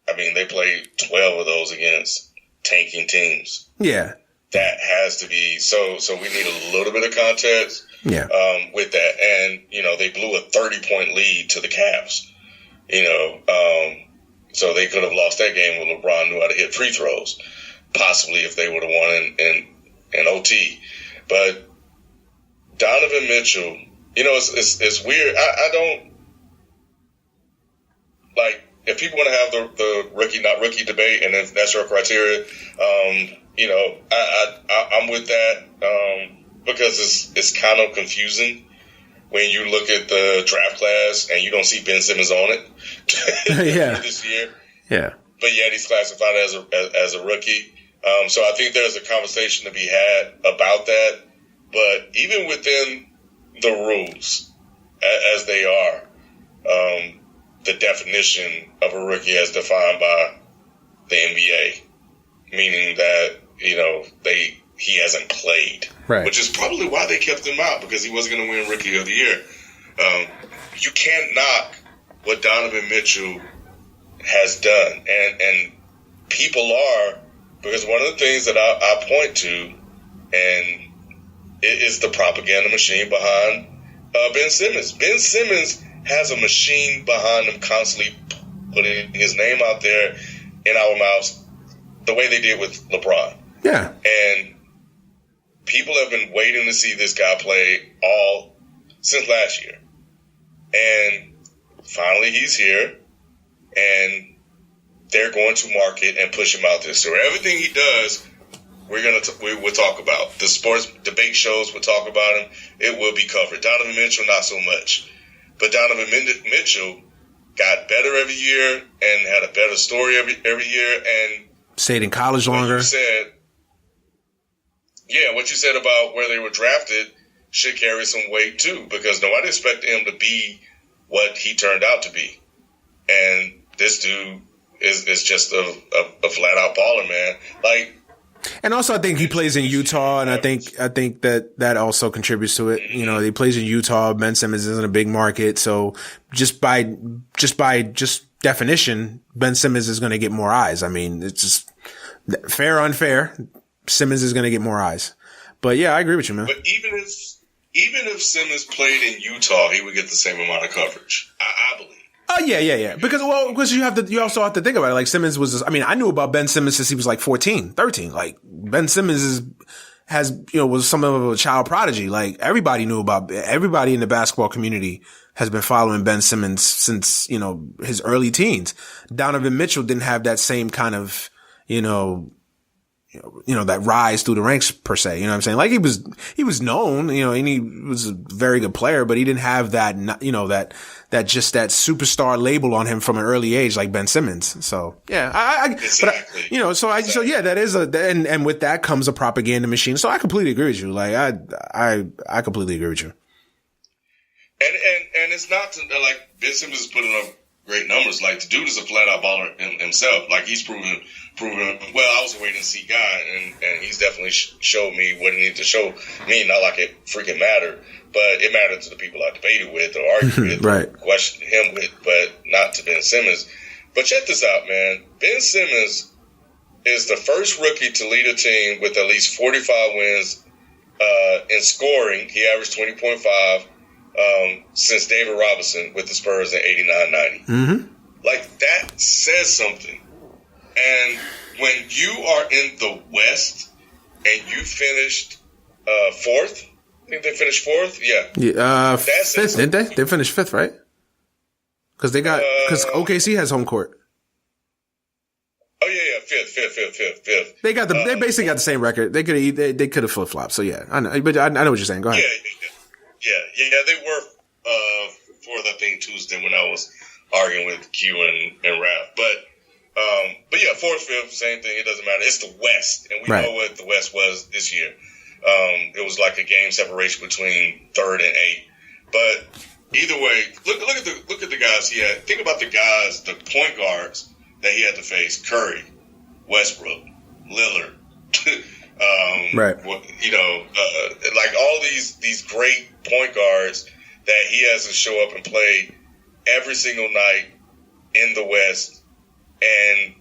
I mean, they played 12 of those against tanking teams.
Yeah.
That has to be so we need a little bit of context with that. And, they blew a 30-point lead to the Cavs. So they could have lost that game when LeBron knew how to hit free throws, possibly if they would have won in OT. But Donovan Mitchell, it's weird. I don't like, if people want to have the rookie, not rookie debate, and if that's your criteria, I'm with that because it's kind of confusing when you look at the draft class and you don't see Ben Simmons on it this year.
Yeah.
But yet he's classified as a rookie. So I think there's a conversation to be had about that. But even within the rules as they are, the definition of a rookie as defined by the NBA, meaning that, he hasn't played,
right?
Which is probably why they kept him out, because he wasn't going to win Rookie of the Year. You can't knock what Donovan Mitchell has done, and people are, because one of the things that I point to, and it is the propaganda machine behind Ben Simmons. Ben Simmons has a machine behind him constantly putting his name out there in our mouths, the way they did with LeBron.
Yeah.
And people have been waiting to see this guy play all since last year. And finally he's here, and they're going to market and push him out there. So everything he does, we'll talk about. The sports debate shows will talk about him. It will be covered. Donovan Mitchell, not so much. But Donovan Mitchell got better every year and had a better story every year, and
stayed in college longer.
What you said about where they were drafted should carry some weight too, because nobody expected him to be what he turned out to be. And this dude is just a flat out baller, man.
And also, I think he plays in Utah, and I think that also contributes to it. Mm-hmm. He plays in Utah. Ben Simmons isn't a big market, so just by definition, Ben Simmons is going to get more eyes. I mean, it's just fair, unfair. Simmons is going to get more eyes. But yeah, I agree with you, man.
But even if Simmons played in Utah, he would get the same amount of coverage, I believe.
Oh yeah. Because you also have to think about it. Like, Simmons was, I knew about Ben Simmons since he was like 14, 13. Like, Ben Simmons was something of a child prodigy. Like, everybody in the basketball community has been following Ben Simmons since, his early teens. Donovan Mitchell didn't have that same kind of, that rise through the ranks per se. You know what I'm saying? Like, he was known, and he was a very good player, but he didn't have that, that just that superstar label on him from an early age, like Ben Simmons. So yeah,
exactly.
So yeah, that is and with that comes a propaganda machine. So I completely agree with you. Like, I completely agree with you.
And it's not like Ben Simmons is putting up great numbers. Like, the dude is a flat out baller himself. Like, he's proven. Well, I was a wait and see guy, and he's definitely showed me what he needed to show me. Not like it freaking mattered, but it mattered to the people I debated with or argued with,
right,
or questioned him with, but not to Ben Simmons. But check this out, man. Ben Simmons is the first rookie to lead a team with at least 45 wins in scoring. He averaged 20.5 since David Robinson with the Spurs in 89-90.
Mm-hmm.
Like, that says something. And when you are in the West and you finished fourth, I think they finished fourth. Yeah.
Fifth, didn't they? They finished fifth, right? Because OKC has home court.
Oh yeah, fifth.
They basically got the same record. They could have flip flopped. So yeah, I know, but I know what you're saying. Go ahead.
Yeah. They were fourth, I think, Tuesday when I was arguing with Q and Raph, but yeah, fourth, fifth, same thing. It doesn't matter. It's the West, and we know what the West was this year. It was like a game separation between third and eighth. But either way, look at the guys he had. Think about the point guards that he had to face: Curry, Westbrook, Lillard.
Right.
Like all these great point guards that he has to show up and play every single night in the West. And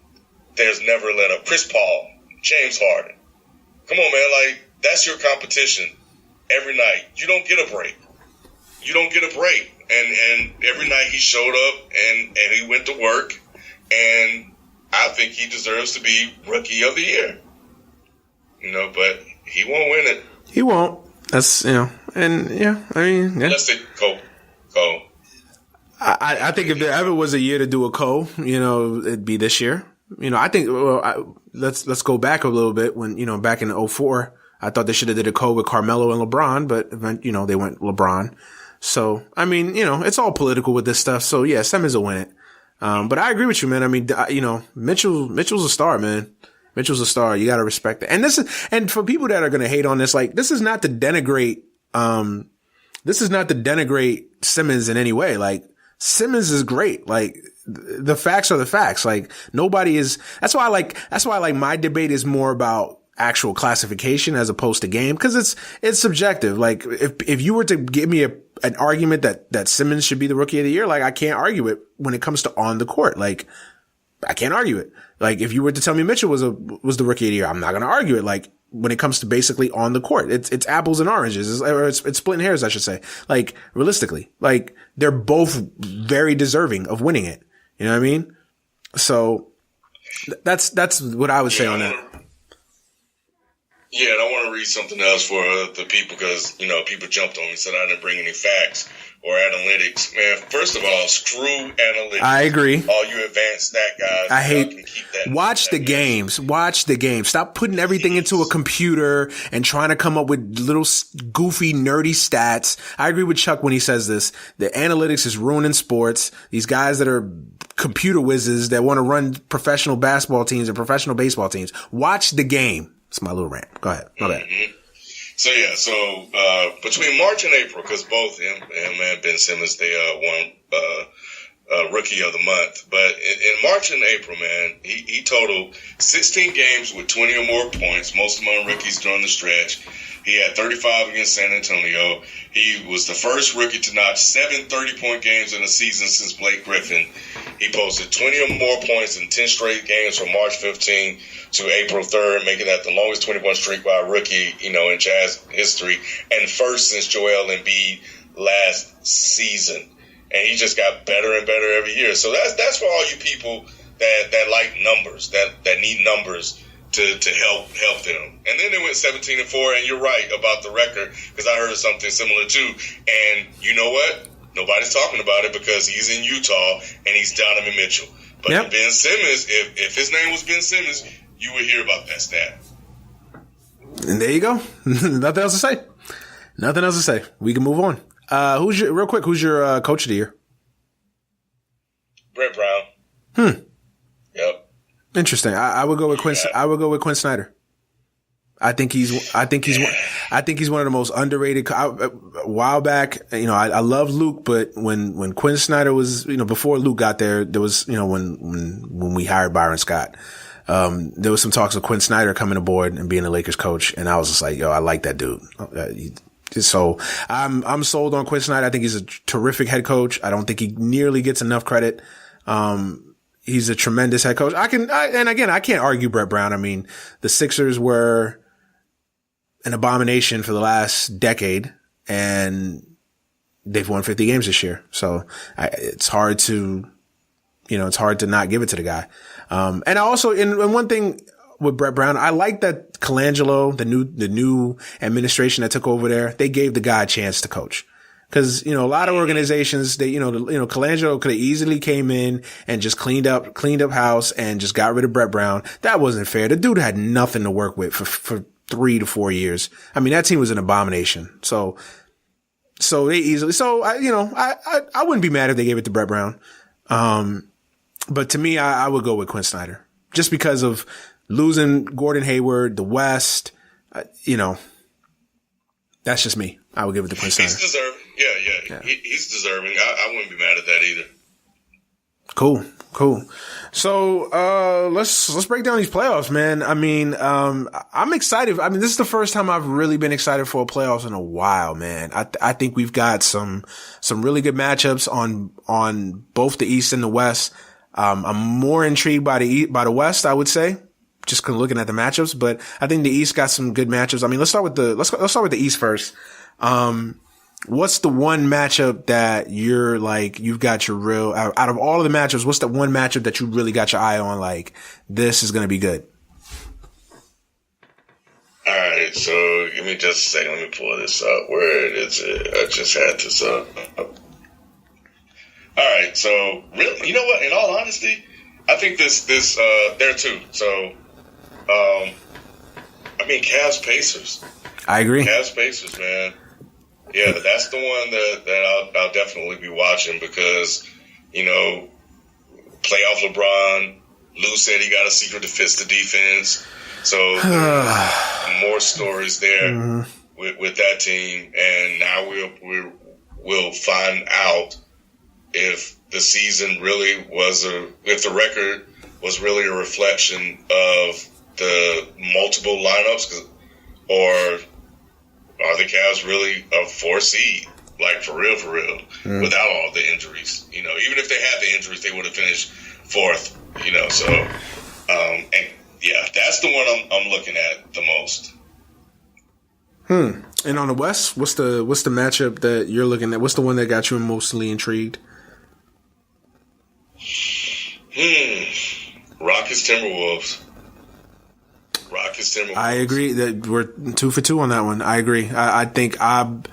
there's never let up. Chris Paul, James Harden. Come on, man. Like, that's your competition every night. You don't get a break. And every night he showed up and he went to work. And I think he deserves to be Rookie of the Year. But he won't win it.
He won't. That's,
Let's say Cole.
I think if there ever was a year to do a co, it'd be this year. I think, let's go back a little bit when, back in 2004, I thought they should have did a co with Carmelo and LeBron, but they went LeBron. So, it's all political with this stuff. So yeah, Simmons will win it. But I agree with you, man. Mitchell's a star, man. Mitchell's a star. You got to respect it. And for people that are going to hate on this, like, this is not to denigrate Simmons in any way. Like, Simmons is great. Like, the facts are the facts. Like, nobody is, that's why my debate is more about actual classification as opposed to game, because it's subjective. Like, if you were to give me an argument that Simmons should be the rookie of the year, like, I can't argue it when it comes to on the court. Like, I can't argue it. Like, if you were to tell me Mitchell was the rookie of the year, I'm not going to argue it. Like, when it comes to basically on the court, it's apples and oranges, it's splitting hairs, I should say. Like, realistically, like, they're both very deserving of winning it. You know what I mean? So that's what I would say on that.
Yeah, and I want to read something else for the people because, people jumped on me and said I didn't bring any facts or analytics. Man, first of all, screw analytics.
I agree.
All you advanced stat guys.
I hate. Watch the games. Watch the games. Stop putting everything into a computer and trying to come up with little goofy, nerdy stats. I agree with Chuck when he says this. The analytics is ruining sports. These guys that are computer whizzes that want to run professional basketball teams and professional baseball teams. Watch the game. It's my little rant. Go ahead. My bad.
So between March and April, because both him and Ben Simmons, they won Rookie of the Month. But in March and April, man, he totaled 16 games with 20 or more points, most among rookies during the stretch. He had 35 against San Antonio. He was the first rookie to notch 7 30-point games in a season since Blake Griffin. He posted 20 or more points in 10 straight games from March 15 to April 3rd, making that the longest 20-point streak by a rookie, in Jazz history, and first since Joel Embiid last season. And he just got better and better every year. So that's for all you people that like numbers, that need numbers to help them. And then they went 17-4, and you're right about the record, because I heard something similar too. And you know what? Nobody's talking about it because he's in Utah and he's Donovan Mitchell. But
Yep.
Ben Simmons, if his name was Ben Simmons, you would hear about that stat.
And there you go. Nothing else to say. We can move on. Who's your coach of the year?
Brett Brown. Yep.
Interesting. I would go with Quinn. I would go with Quinn Snyder. I think he's one of the most underrated. A while back, I love Luke, but when Quinn Snyder was, before Luke got there was, when we hired Byron Scott, there was some talks of Quinn Snyder coming aboard and being the Lakers coach, and I was just like, yo, I like that dude. So I'm sold on Quinn Snyder. I think he's a terrific head coach. I don't think he nearly gets enough credit. He's a tremendous head coach. I can't argue Brett Brown. I mean, the Sixers were an abomination for the last decade, and they've won 50 games this year. So it's hard to not give it to the guy. And I also, and one thing with Brett Brown, I like that Colangelo, the new administration that took over there, they gave the guy a chance to coach. Cause, a lot of organizations, Colangelo could have easily came in and just cleaned up house and just got rid of Brett Brown. That wasn't fair. The dude had nothing to work with for 3 to 4 years. I mean, that team was an abomination. So they easily, I wouldn't be mad if they gave it to Brett Brown. But to me, I would go with Quinn Snyder just because of losing Gordon Hayward, the West, that's just me. I would give it to Quinn Snyder.
He's deserving. Yeah. He's deserving. I wouldn't be mad at that either.
Cool. So, let's break down these playoffs, man. I mean, I'm excited. I mean, this is the first time I've really been excited for a playoffs in a while, man. I think we've got some really good matchups on both the East and the West. I'm more intrigued by the West, I would say, just looking at the matchups, but I think the East got some good matchups. I mean, let's start with the East first. What's the one matchup that you're like, you've got your real, out of all of the matchups, what's the one matchup that you really got your eye on? Like, this is going to be good.
All right. So give me just a second. Let me pull this up. Where is it? I just had this up. All right. So really, you know what? In all honesty, I think this there too. So, Cavs Pacers.
I agree.
Cavs Pacers, man. Yeah, that's the one that I'll definitely be watching because, playoff LeBron, Lou said he got a secret to fix the defense. So more stories there with that team. And now we'll find out if the season really was if the record was really a reflection of the multiple lineups, or are the Cavs really a 4 seed? Like, for real, without all the injuries. You know, even if they had the injuries, they would have finished 4th, you know, so, and yeah, that's the one I'm looking at the most.
And on the West, what's the matchup that you're looking at? What's the one that got you mostly intrigued?
Rockets Timberwolves.
I agree that we're 2 for 2 on that one. I agree. I think I'm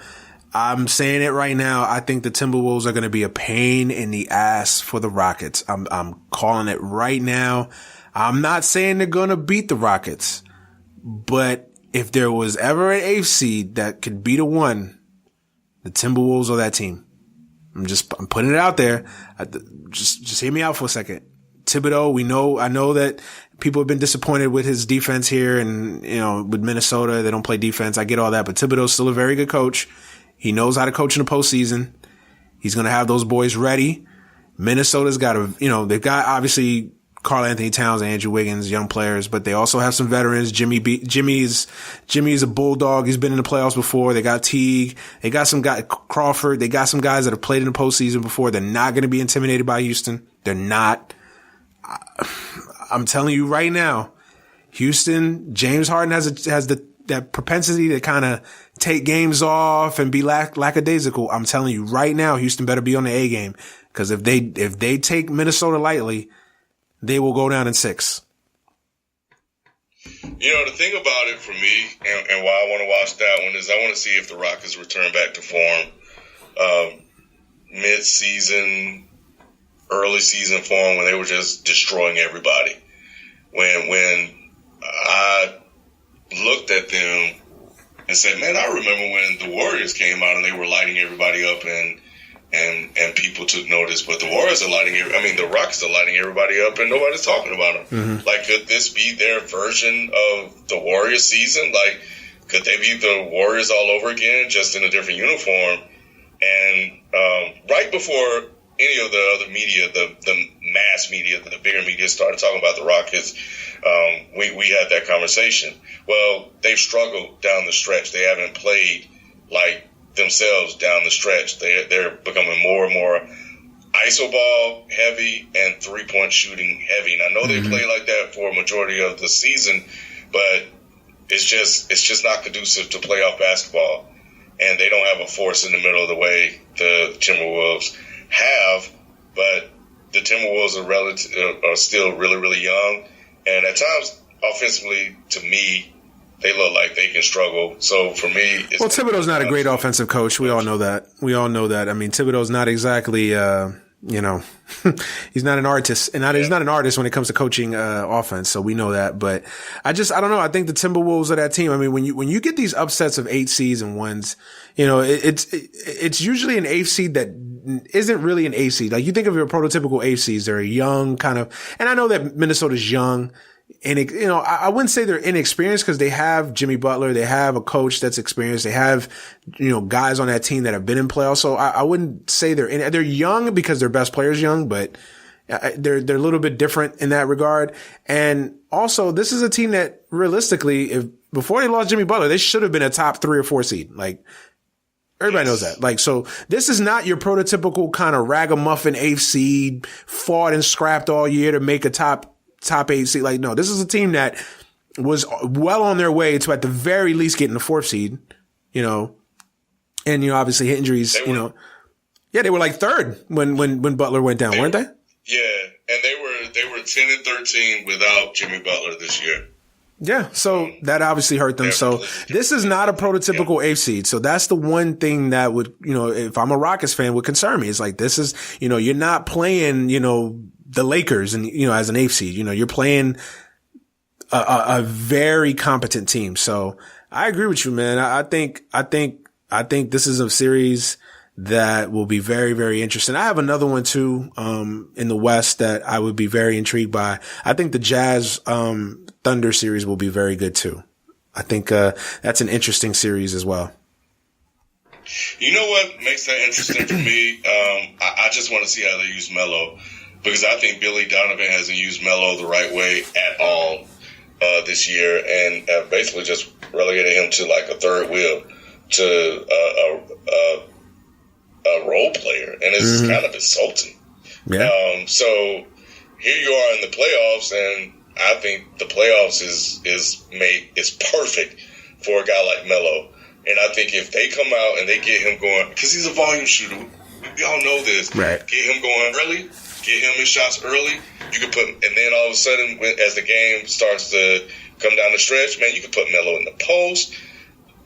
saying it right now. I think the Timberwolves are going to be a pain in the ass for the Rockets. I'm calling it right now. I'm not saying they're going to beat the Rockets, but if there was ever an 8th seed that could beat a 1, the Timberwolves are that team. I'm putting it out there. Just hear me out for a second. Thibodeau, I know that people have been disappointed with his defense here, and, you know, with Minnesota, they don't play defense. I get all that, but Thibodeau's still a very good coach. He knows how to coach in the postseason. He's going to have those boys ready. Minnesota's got they've got obviously Karl Anthony Towns and Andrew Wiggins, young players, but they also have some veterans. Jimmy's a bulldog. He's been in the playoffs before. They got Teague. They got some guy, Crawford. They got some guys that have played in the postseason before. They're not going to be intimidated by Houston. They're not. I'm telling you right now, Houston, James Harden has that propensity to kind of take games off and be lackadaisical. I'm telling you right now, Houston better be on the A game, because if they take Minnesota lightly, they will go down in 6.
You know, the thing about it for me, and why I want to watch that one, is I want to see if the Rockets return back to form, mid-season, early season form, when they were just destroying everybody. When I looked at them and said, man, I remember when the Warriors came out and they were lighting everybody up, and people took notice, but the Warriors are the Rockets are lighting everybody up, and nobody's talking about them. Mm-hmm. Like, could this be their version of the Warriors season? Like, could they be the Warriors all over again, just in a different uniform? And right before any of the other media, the mass media, the bigger media started talking about the Rockets, we had that conversation. Well, they've struggled down the stretch. They haven't played like themselves down the stretch. They're becoming more and more iso ball heavy and 3-point shooting heavy. And I know they play like that for a majority of the season, but it's just not conducive to playoff basketball. And they don't have a force in the middle of the way the Timberwolves have. But the Timberwolves are still really, really young, and at times offensively, to me, they look like they can struggle. So for me,
Thibodeau's not a great offensive coach. We all know that. I mean, Thibodeau's not exactly, he's not an artist, and he's not an artist when it comes to coaching offense. So we know that. But I don't know. I think the Timberwolves are that team. I mean, when you get these upsets of 8 seeds and 1s, it's usually an 8th seed that isn't really an 8th seed. Like, you think of your prototypical 8th seeds, they're a young kind of, and I know that Minnesota's young. And, I wouldn't say they're inexperienced, because they have Jimmy Butler. They have a coach that's experienced. They have, guys on that team that have been in playoffs. So I wouldn't say they're young, because their best player's young, but they're a little bit different in that regard. And also, this is a team that realistically, before they lost Jimmy Butler, they should have been a top 3 or 4 seed. Like, everybody knows that. Like, so this is not your prototypical kind of ragamuffin 8th seed, fought and scrapped all year to make a top 8 seed. Like, no, this is a team that was well on their way to, at the very least, getting the 4th seed, and, obviously injuries, yeah, they were like 3rd when Butler went down, weren't they?
Yeah. And they were 10-13 without Jimmy Butler this year.
Yeah. So that obviously hurt them. So this is not a prototypical 8th seed. So that's the one thing that would, if I'm a Rockets fan, would concern me. It's like, this is, you're not playing, the Lakers and, as an 8th seed, you're playing a very competent team. So I agree with you, man. I think this is a series that will be very, very interesting. I have another one too, in the West that I would be very intrigued by. I think the Jazz, Thunder series will be very good too. I think, that's an interesting series as well.
You know what makes that interesting for me? I just want to see how they use Melo, because I think Billy Donovan hasn't used Melo the right way at all this year, and basically just relegated him to like a third wheel, to a role player, and it's kind of insulting.
Yeah.
So here you are in the playoffs, and I think the playoffs is perfect for a guy like Melo. And I think if they come out and they get him going, because he's a volume shooter, we all know this.
Right.
Get him going early, get him his shots early. You can put, and then all of a sudden, as the game starts to come down the stretch, man, you can put Melo in the post.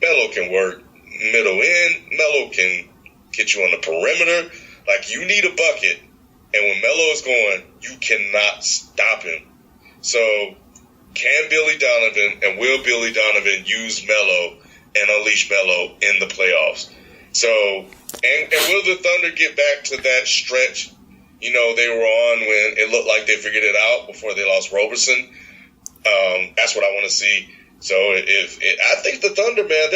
Melo can work middle in. Melo can get you on the perimeter. Like, you need a bucket, and when Melo is going, you cannot stop him. So, can Billy Donovan and will Billy Donovan use Melo and unleash Melo in the playoffs? So, and will the Thunder get back to that stretch, you know, they were on when it looked like they figured it out before they lost Roberson? That's what I want to see. So, I think the Thunder, man,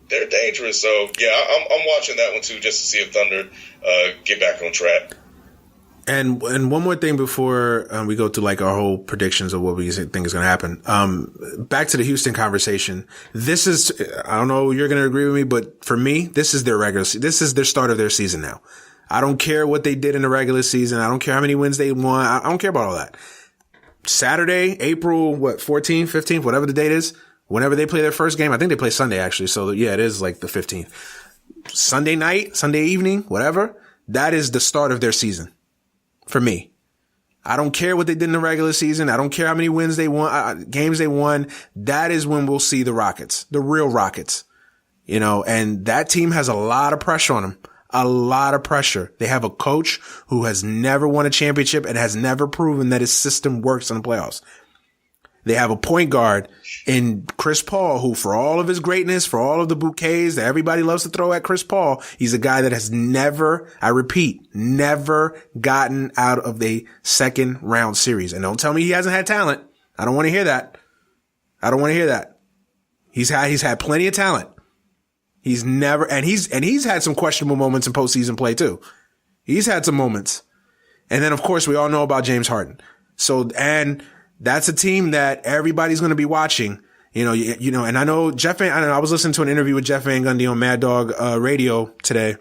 they're dangerous. So, yeah, I'm watching that one too, just to see if Thunder get back on track.
And one more thing before we go to like our whole predictions of what we think is going to happen. Back to the Houston conversation. This is, I don't know, you're going to agree with me, but for me, this is their this is their start of their season now. I don't care what they did in the regular season. I don't care how many wins they won. I don't care about all that. Saturday, April, 14th, 15th, whatever the date is, whenever they play their first game. I think they play Sunday actually. So yeah, it is like the 15th. Sunday night, Sunday evening, whatever. That is the start of their season. For me, I don't care what they did in the regular season. I don't care how many wins they won, games they won. That is when we'll see the Rockets, the real Rockets, you know, and that team has a lot of pressure on them, a lot of pressure. They have a coach who has never won a championship and has never proven that his system works in the playoffs. They have a point guard in Chris Paul, who for all of his greatness, for all of the bouquets that everybody loves to throw at Chris Paul, he's a guy that has never, I repeat, never gotten out of a second round series. And don't tell me he hasn't had talent. I don't want to hear that. I don't want to hear that. He's had plenty of talent. He's never, and he's had some questionable moments in postseason play too. He's had some moments. And then of course we all know about James Harden. So, and that's a team that everybody's going to be watching, you know, and I know I was listening to an interview with Jeff Van Gundy on Mad Dog Radio today,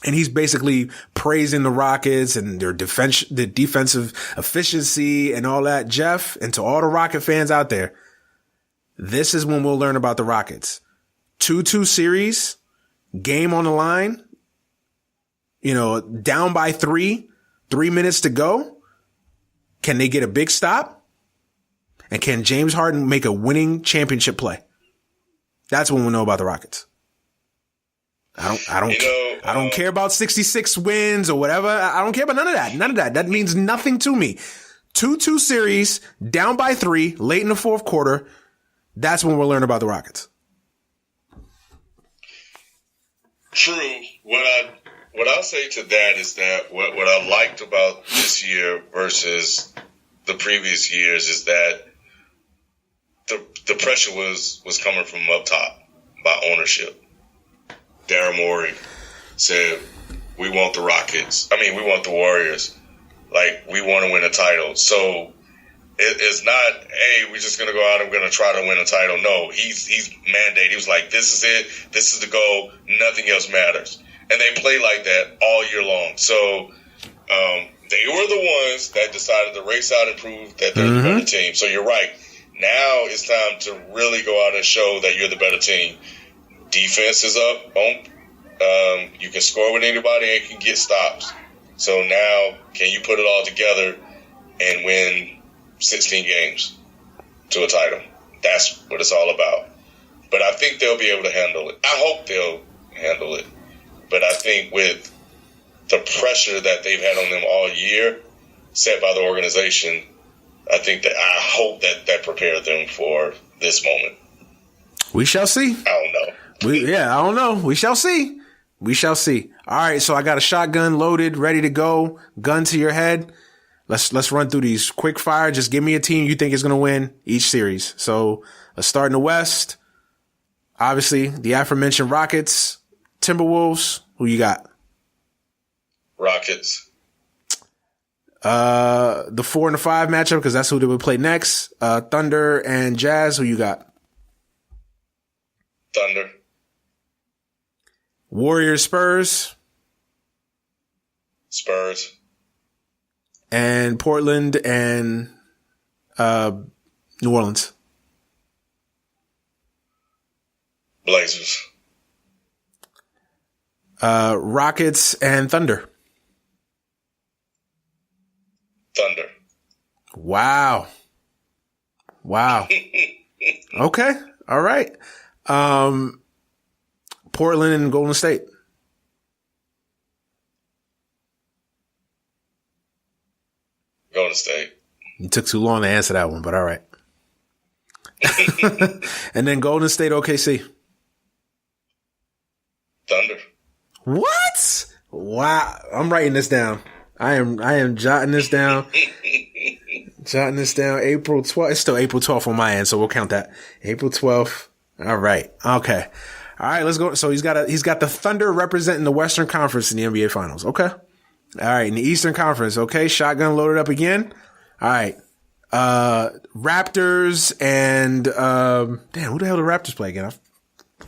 and he's basically praising the Rockets and their the defensive efficiency and all that. Jeff, and to all the Rocket fans out there, this is when we'll learn about the Rockets. 2-2 series, game on the line, you know, down by 3 minutes to go. Can they get a big stop? And can James Harden make a winning championship play? That's when we'll know about the Rockets. I don't care about 66 wins or whatever. I don't care about none of that. None of that. That means nothing to me. 2-2 series, down by 3, late in the fourth quarter. That's when we'll learn about the Rockets.
True. What I'll say to that is that what I liked about this year versus the previous years is that the pressure was coming from up top by ownership. Daryl Morey said, we want the Rockets. We want the Warriors. Like, we want to win a title. So it's not, hey, we're just going to go out and we're going to try to win a title. No, he's mandated. He was like, this is it. This is the goal. Nothing else matters. And they play like that all year long. So they were the ones that decided to race out and prove that they're the better team. So you're right. Now it's time to really go out and show that you're the better team. Defense is up. You can score with anybody and can get stops. So now, can you put it all together and win 16 games to a title? That's what it's all about. But I think they'll be able to handle it. I hope they'll handle it. But I think with the pressure that they've had on them all year, set by the organization, I hope that prepared them for this moment.
We shall see.
I don't know.
I don't know. We shall see. We shall see. All right, so I got a shotgun loaded, ready to go. Gun to your head. Let's run through these quick fire. Just give me a team you think is going to win each series. So let's start in the West. Obviously, the aforementioned Rockets. Timberwolves. Who you got?
Rockets.
The 4 and the 5 matchup, because that's who they would play next. Thunder and Jazz. Who you got?
Thunder.
Warriors, Spurs.
Spurs.
And Portland and New Orleans.
Blazers.
Rockets and Thunder.
Thunder.
Wow. Okay. All right. Portland and Golden State.
Golden State.
You took too long to answer that one, but all right. And then Golden State, OKC.
Thunder.
What? Wow. I'm writing this down. I am jotting this down. April 12th. It's still April 12th on my end, so we'll count that. April 12th. All right. Okay. All right, let's go. So he's got the Thunder representing the Western Conference in the NBA Finals. Okay. All right. In the Eastern Conference. Okay. Shotgun loaded up again. All right. Raptors and, damn, who the hell do the Raptors play again?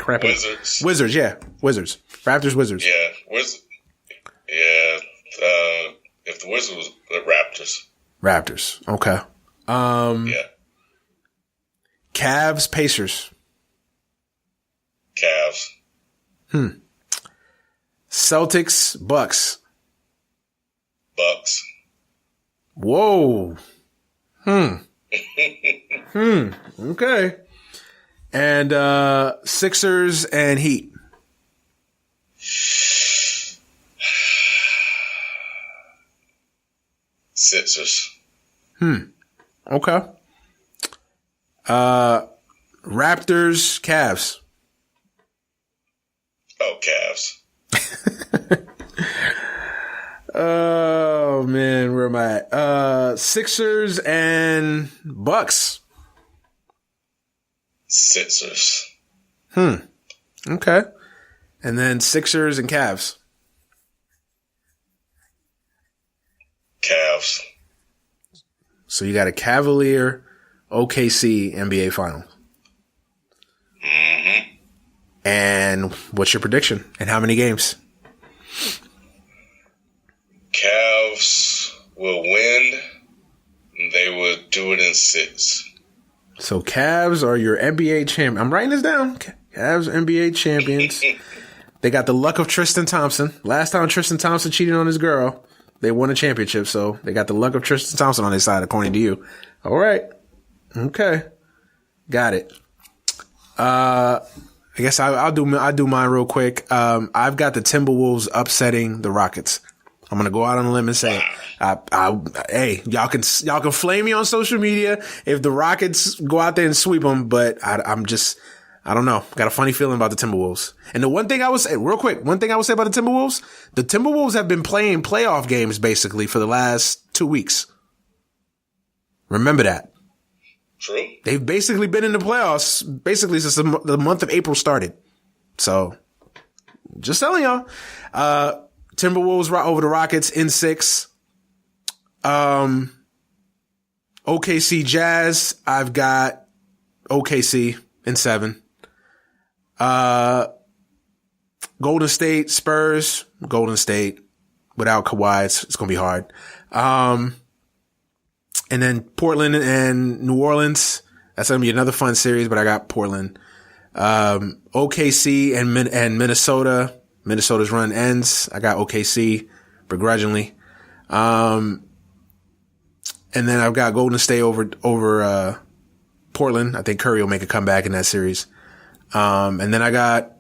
Wizards.
Wizards. Yeah. Wizards. Raptors, Wizards.
Yeah. Yeah. If the Wizards was the Raptors.
Raptors. Okay.
Yeah.
Cavs, Pacers.
Cavs.
Celtics, Bucks.
Bucks.
Whoa. Okay. And Sixers and Heat.
Sixers.
Okay. Raptors, Cavs.
Oh, Cavs.
Oh man, where am I at? Sixers and Bucks.
Sixers.
Okay. And then Sixers and Cavs.
Cavs.
So you got a Cavalier OKC NBA final. And what's your prediction? And how many games?
Cavs will win. They will do it in 6.
So Cavs are your NBA champion. I'm writing this down. Cavs NBA champions. They got the luck of Tristan Thompson. Last time Tristan Thompson cheated on his girl, they won a championship. So they got the luck of Tristan Thompson on their side, according to you. All right. Okay. Got it. I guess I'll do mine real quick. I've got the Timberwolves upsetting the Rockets. I'm going to go out on a limb and say, hey, y'all can flame me on social media if the Rockets go out there and sweep them, but I don't know. Got a funny feeling about the Timberwolves. And the one thing I would say, real quick, about the Timberwolves have been playing playoff games basically for the last 2 weeks. Remember that.
True.
They've basically been in the playoffs basically since the month of April started. So, just telling y'all. Timberwolves right over the Rockets in 6. OKC Jazz, I've got OKC in 7. Golden State Spurs, Golden State without Kawhi, it's going to be hard. And then Portland and New Orleans. That's going to be another fun series, but I got Portland. OKC and Minnesota. Minnesota's run ends. I got OKC begrudgingly. And then I've got Golden State over Portland. I think Curry will make a comeback in that series. And then I got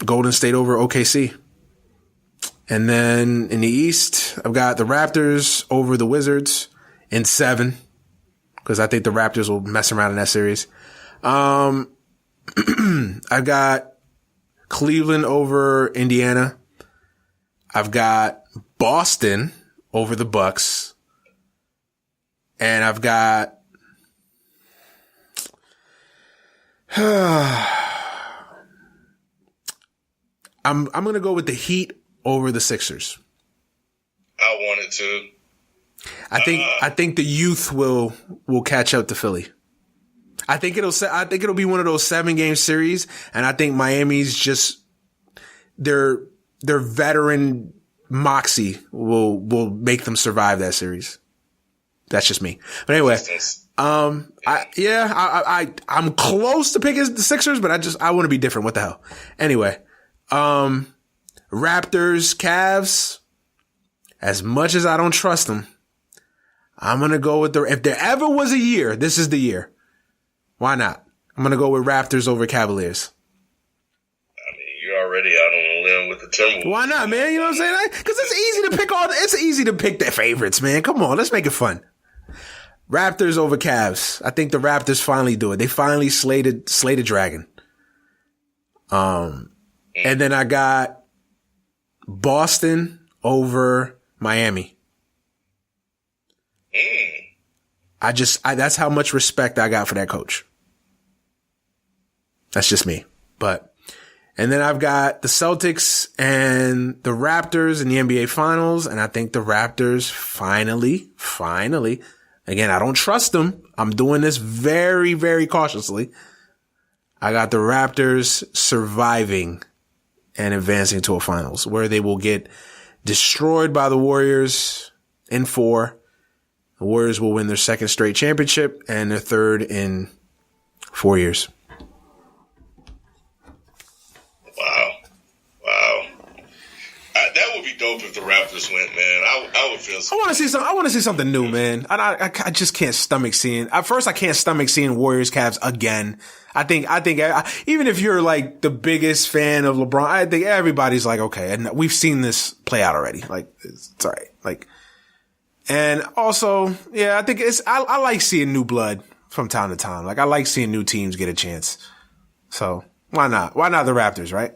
Golden State over OKC. And then in the East, I've got the Raptors over the Wizards in 7, because I think the Raptors will mess around in that series. I've got Cleveland over Indiana. I've got Boston over the Bucks. And I've got I'm gonna go with the Heat over the Sixers.
I wanted to.
I think the youth will catch up to Philly. I think it'll be one of those 7-game series, and I think Miami's just their veteran moxie will make them survive that series. That's just me. But anyway, I'm close to picking the Sixers, but I want to be different. What the hell? Anyway, Raptors, Cavs. As much as I don't trust them, I'm going to go with if there ever was a year, this is the year. Why not? I'm going to go with Raptors over Cavaliers.
I mean, you're already out on a limb with the Timberwolves.
Why not, man? You know what I'm saying? Because it's easy to pick their favorites, man. Come on, let's make it fun. Raptors over Cavs. I think the Raptors finally do it. They finally slayed a dragon. And then I got Boston over Miami. That's how much respect I got for that coach. That's just me. And then I've got the Celtics and the Raptors in the NBA Finals, and I think the Raptors finally, again, I don't trust them. I'm doing this very, very cautiously. I got the Raptors surviving and advancing to a finals where they will get destroyed by the Warriors in 4. The Warriors will win their 2nd straight championship and their 3rd in 4 years.
Wow. That would be dope if the Raptors went, man. I would feel.
I want to see something new, man. I just can't stomach seeing. At first, I can't stomach seeing Warriors Cavs again. I think even if you're like the biggest fan of LeBron, I think everybody's like, okay, and we've seen this play out already. Like, it's all right. Like, and also, yeah, I think I like seeing new blood from time to time. Like, I like seeing new teams get a chance. So why not? Why not the Raptors, right?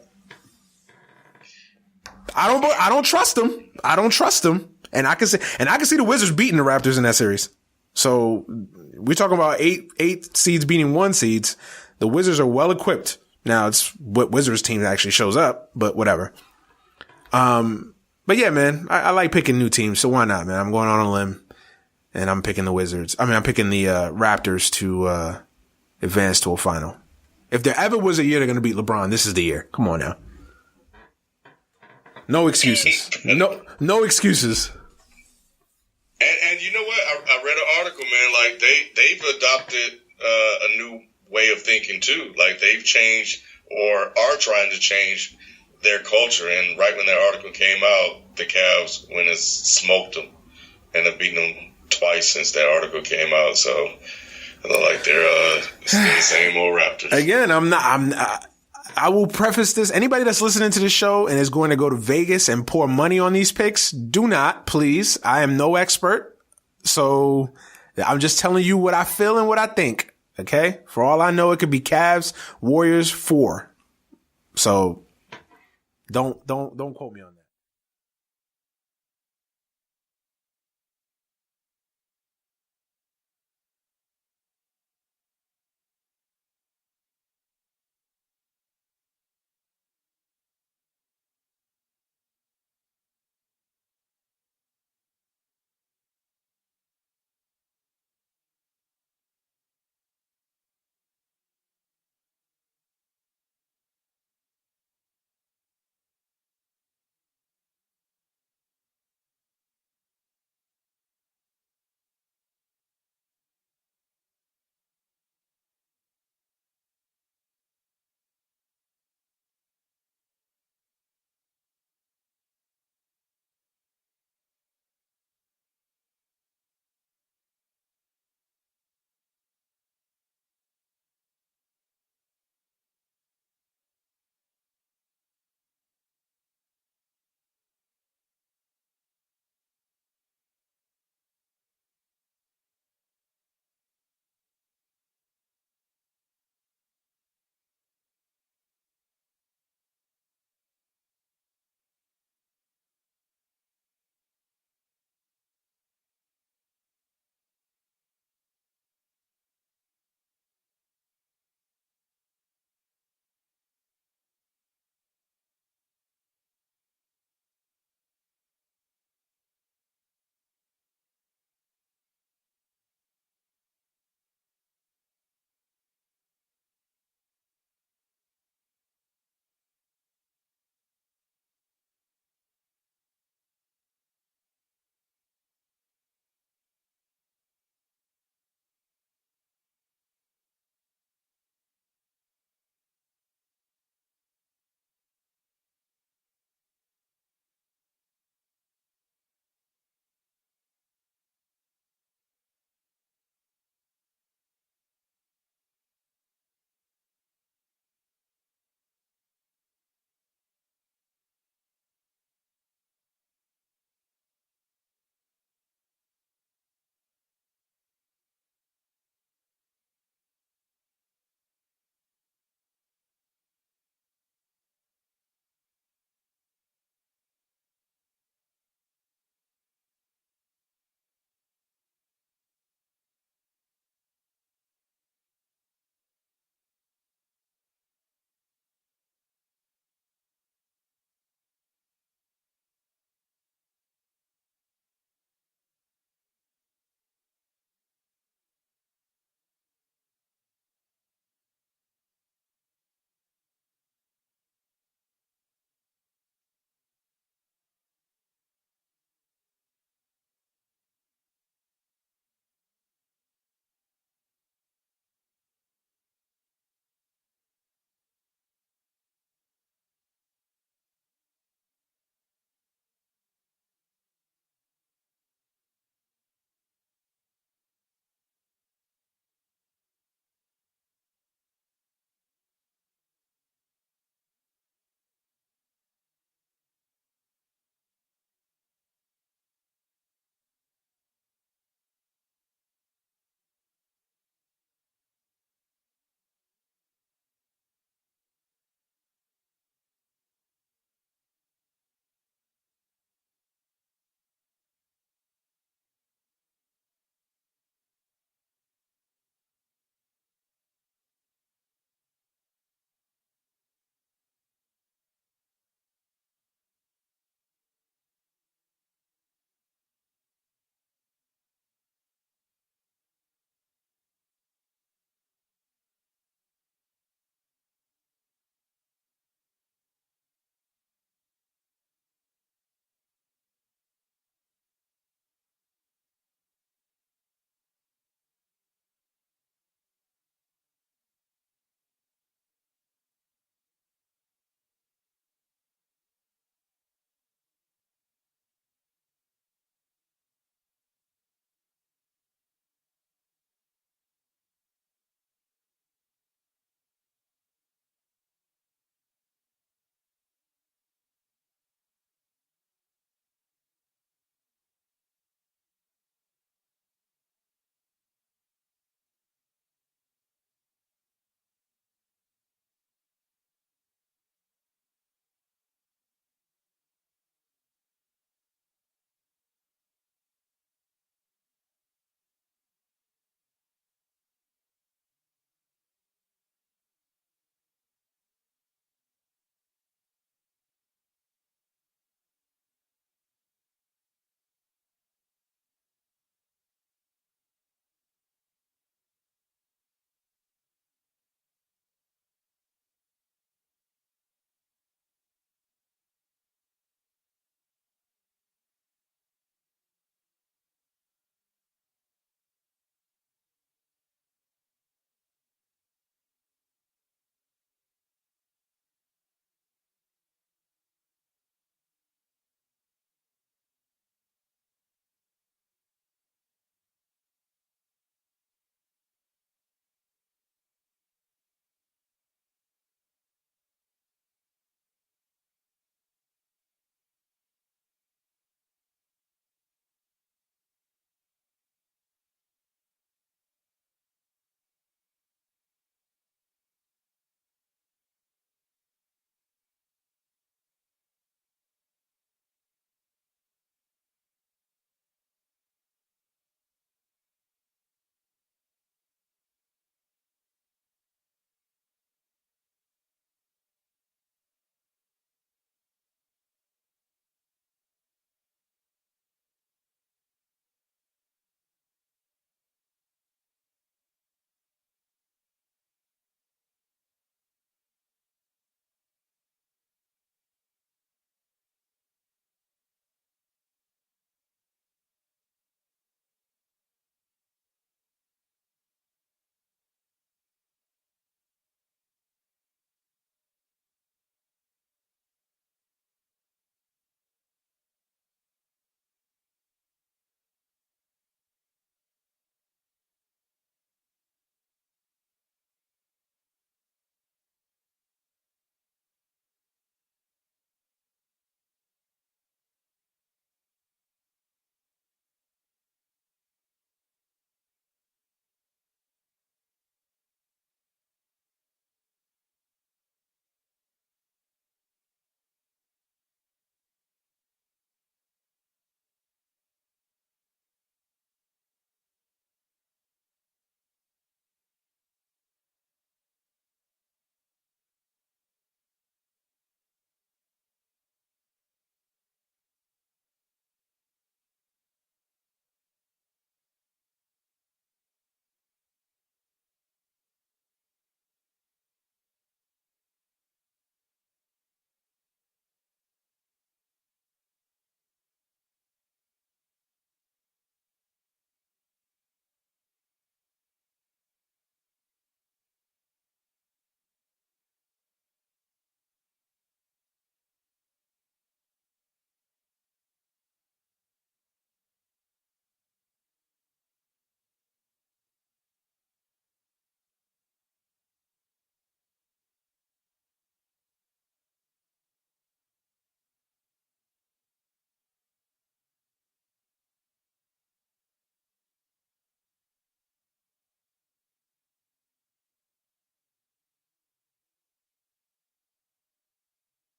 I don't trust them. And I can see the Wizards beating the Raptors in that series. So we're talking about eight seeds beating 1 seeds. The Wizards are well equipped. Now it's what Wizards team actually shows up, but whatever. But yeah, man, I like picking new teams. So why not, man? I'm going on a limb and I'm picking the Wizards. I'm picking the Raptors to advance to a final. If there ever was a year they're going to beat LeBron, this is the year. Come on now. No excuses. No excuses.
And you know what? I read an article, man. Like they've adopted a new way of thinking too. Like they've changed or are trying to change their culture. And right when that article came out, the Cavs went and smoked them and have beaten them twice since that article came out. So I look like they're still the same old Raptors.
Again, I will preface this. Anybody that's listening to this show and is going to go to Vegas and pour money on these picks, do not, please. I am no expert. So I'm just telling you what I feel and what I think. Okay. For all I know, it could be Cavs, Warriors 4. So don't quote me on that.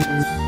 Bye.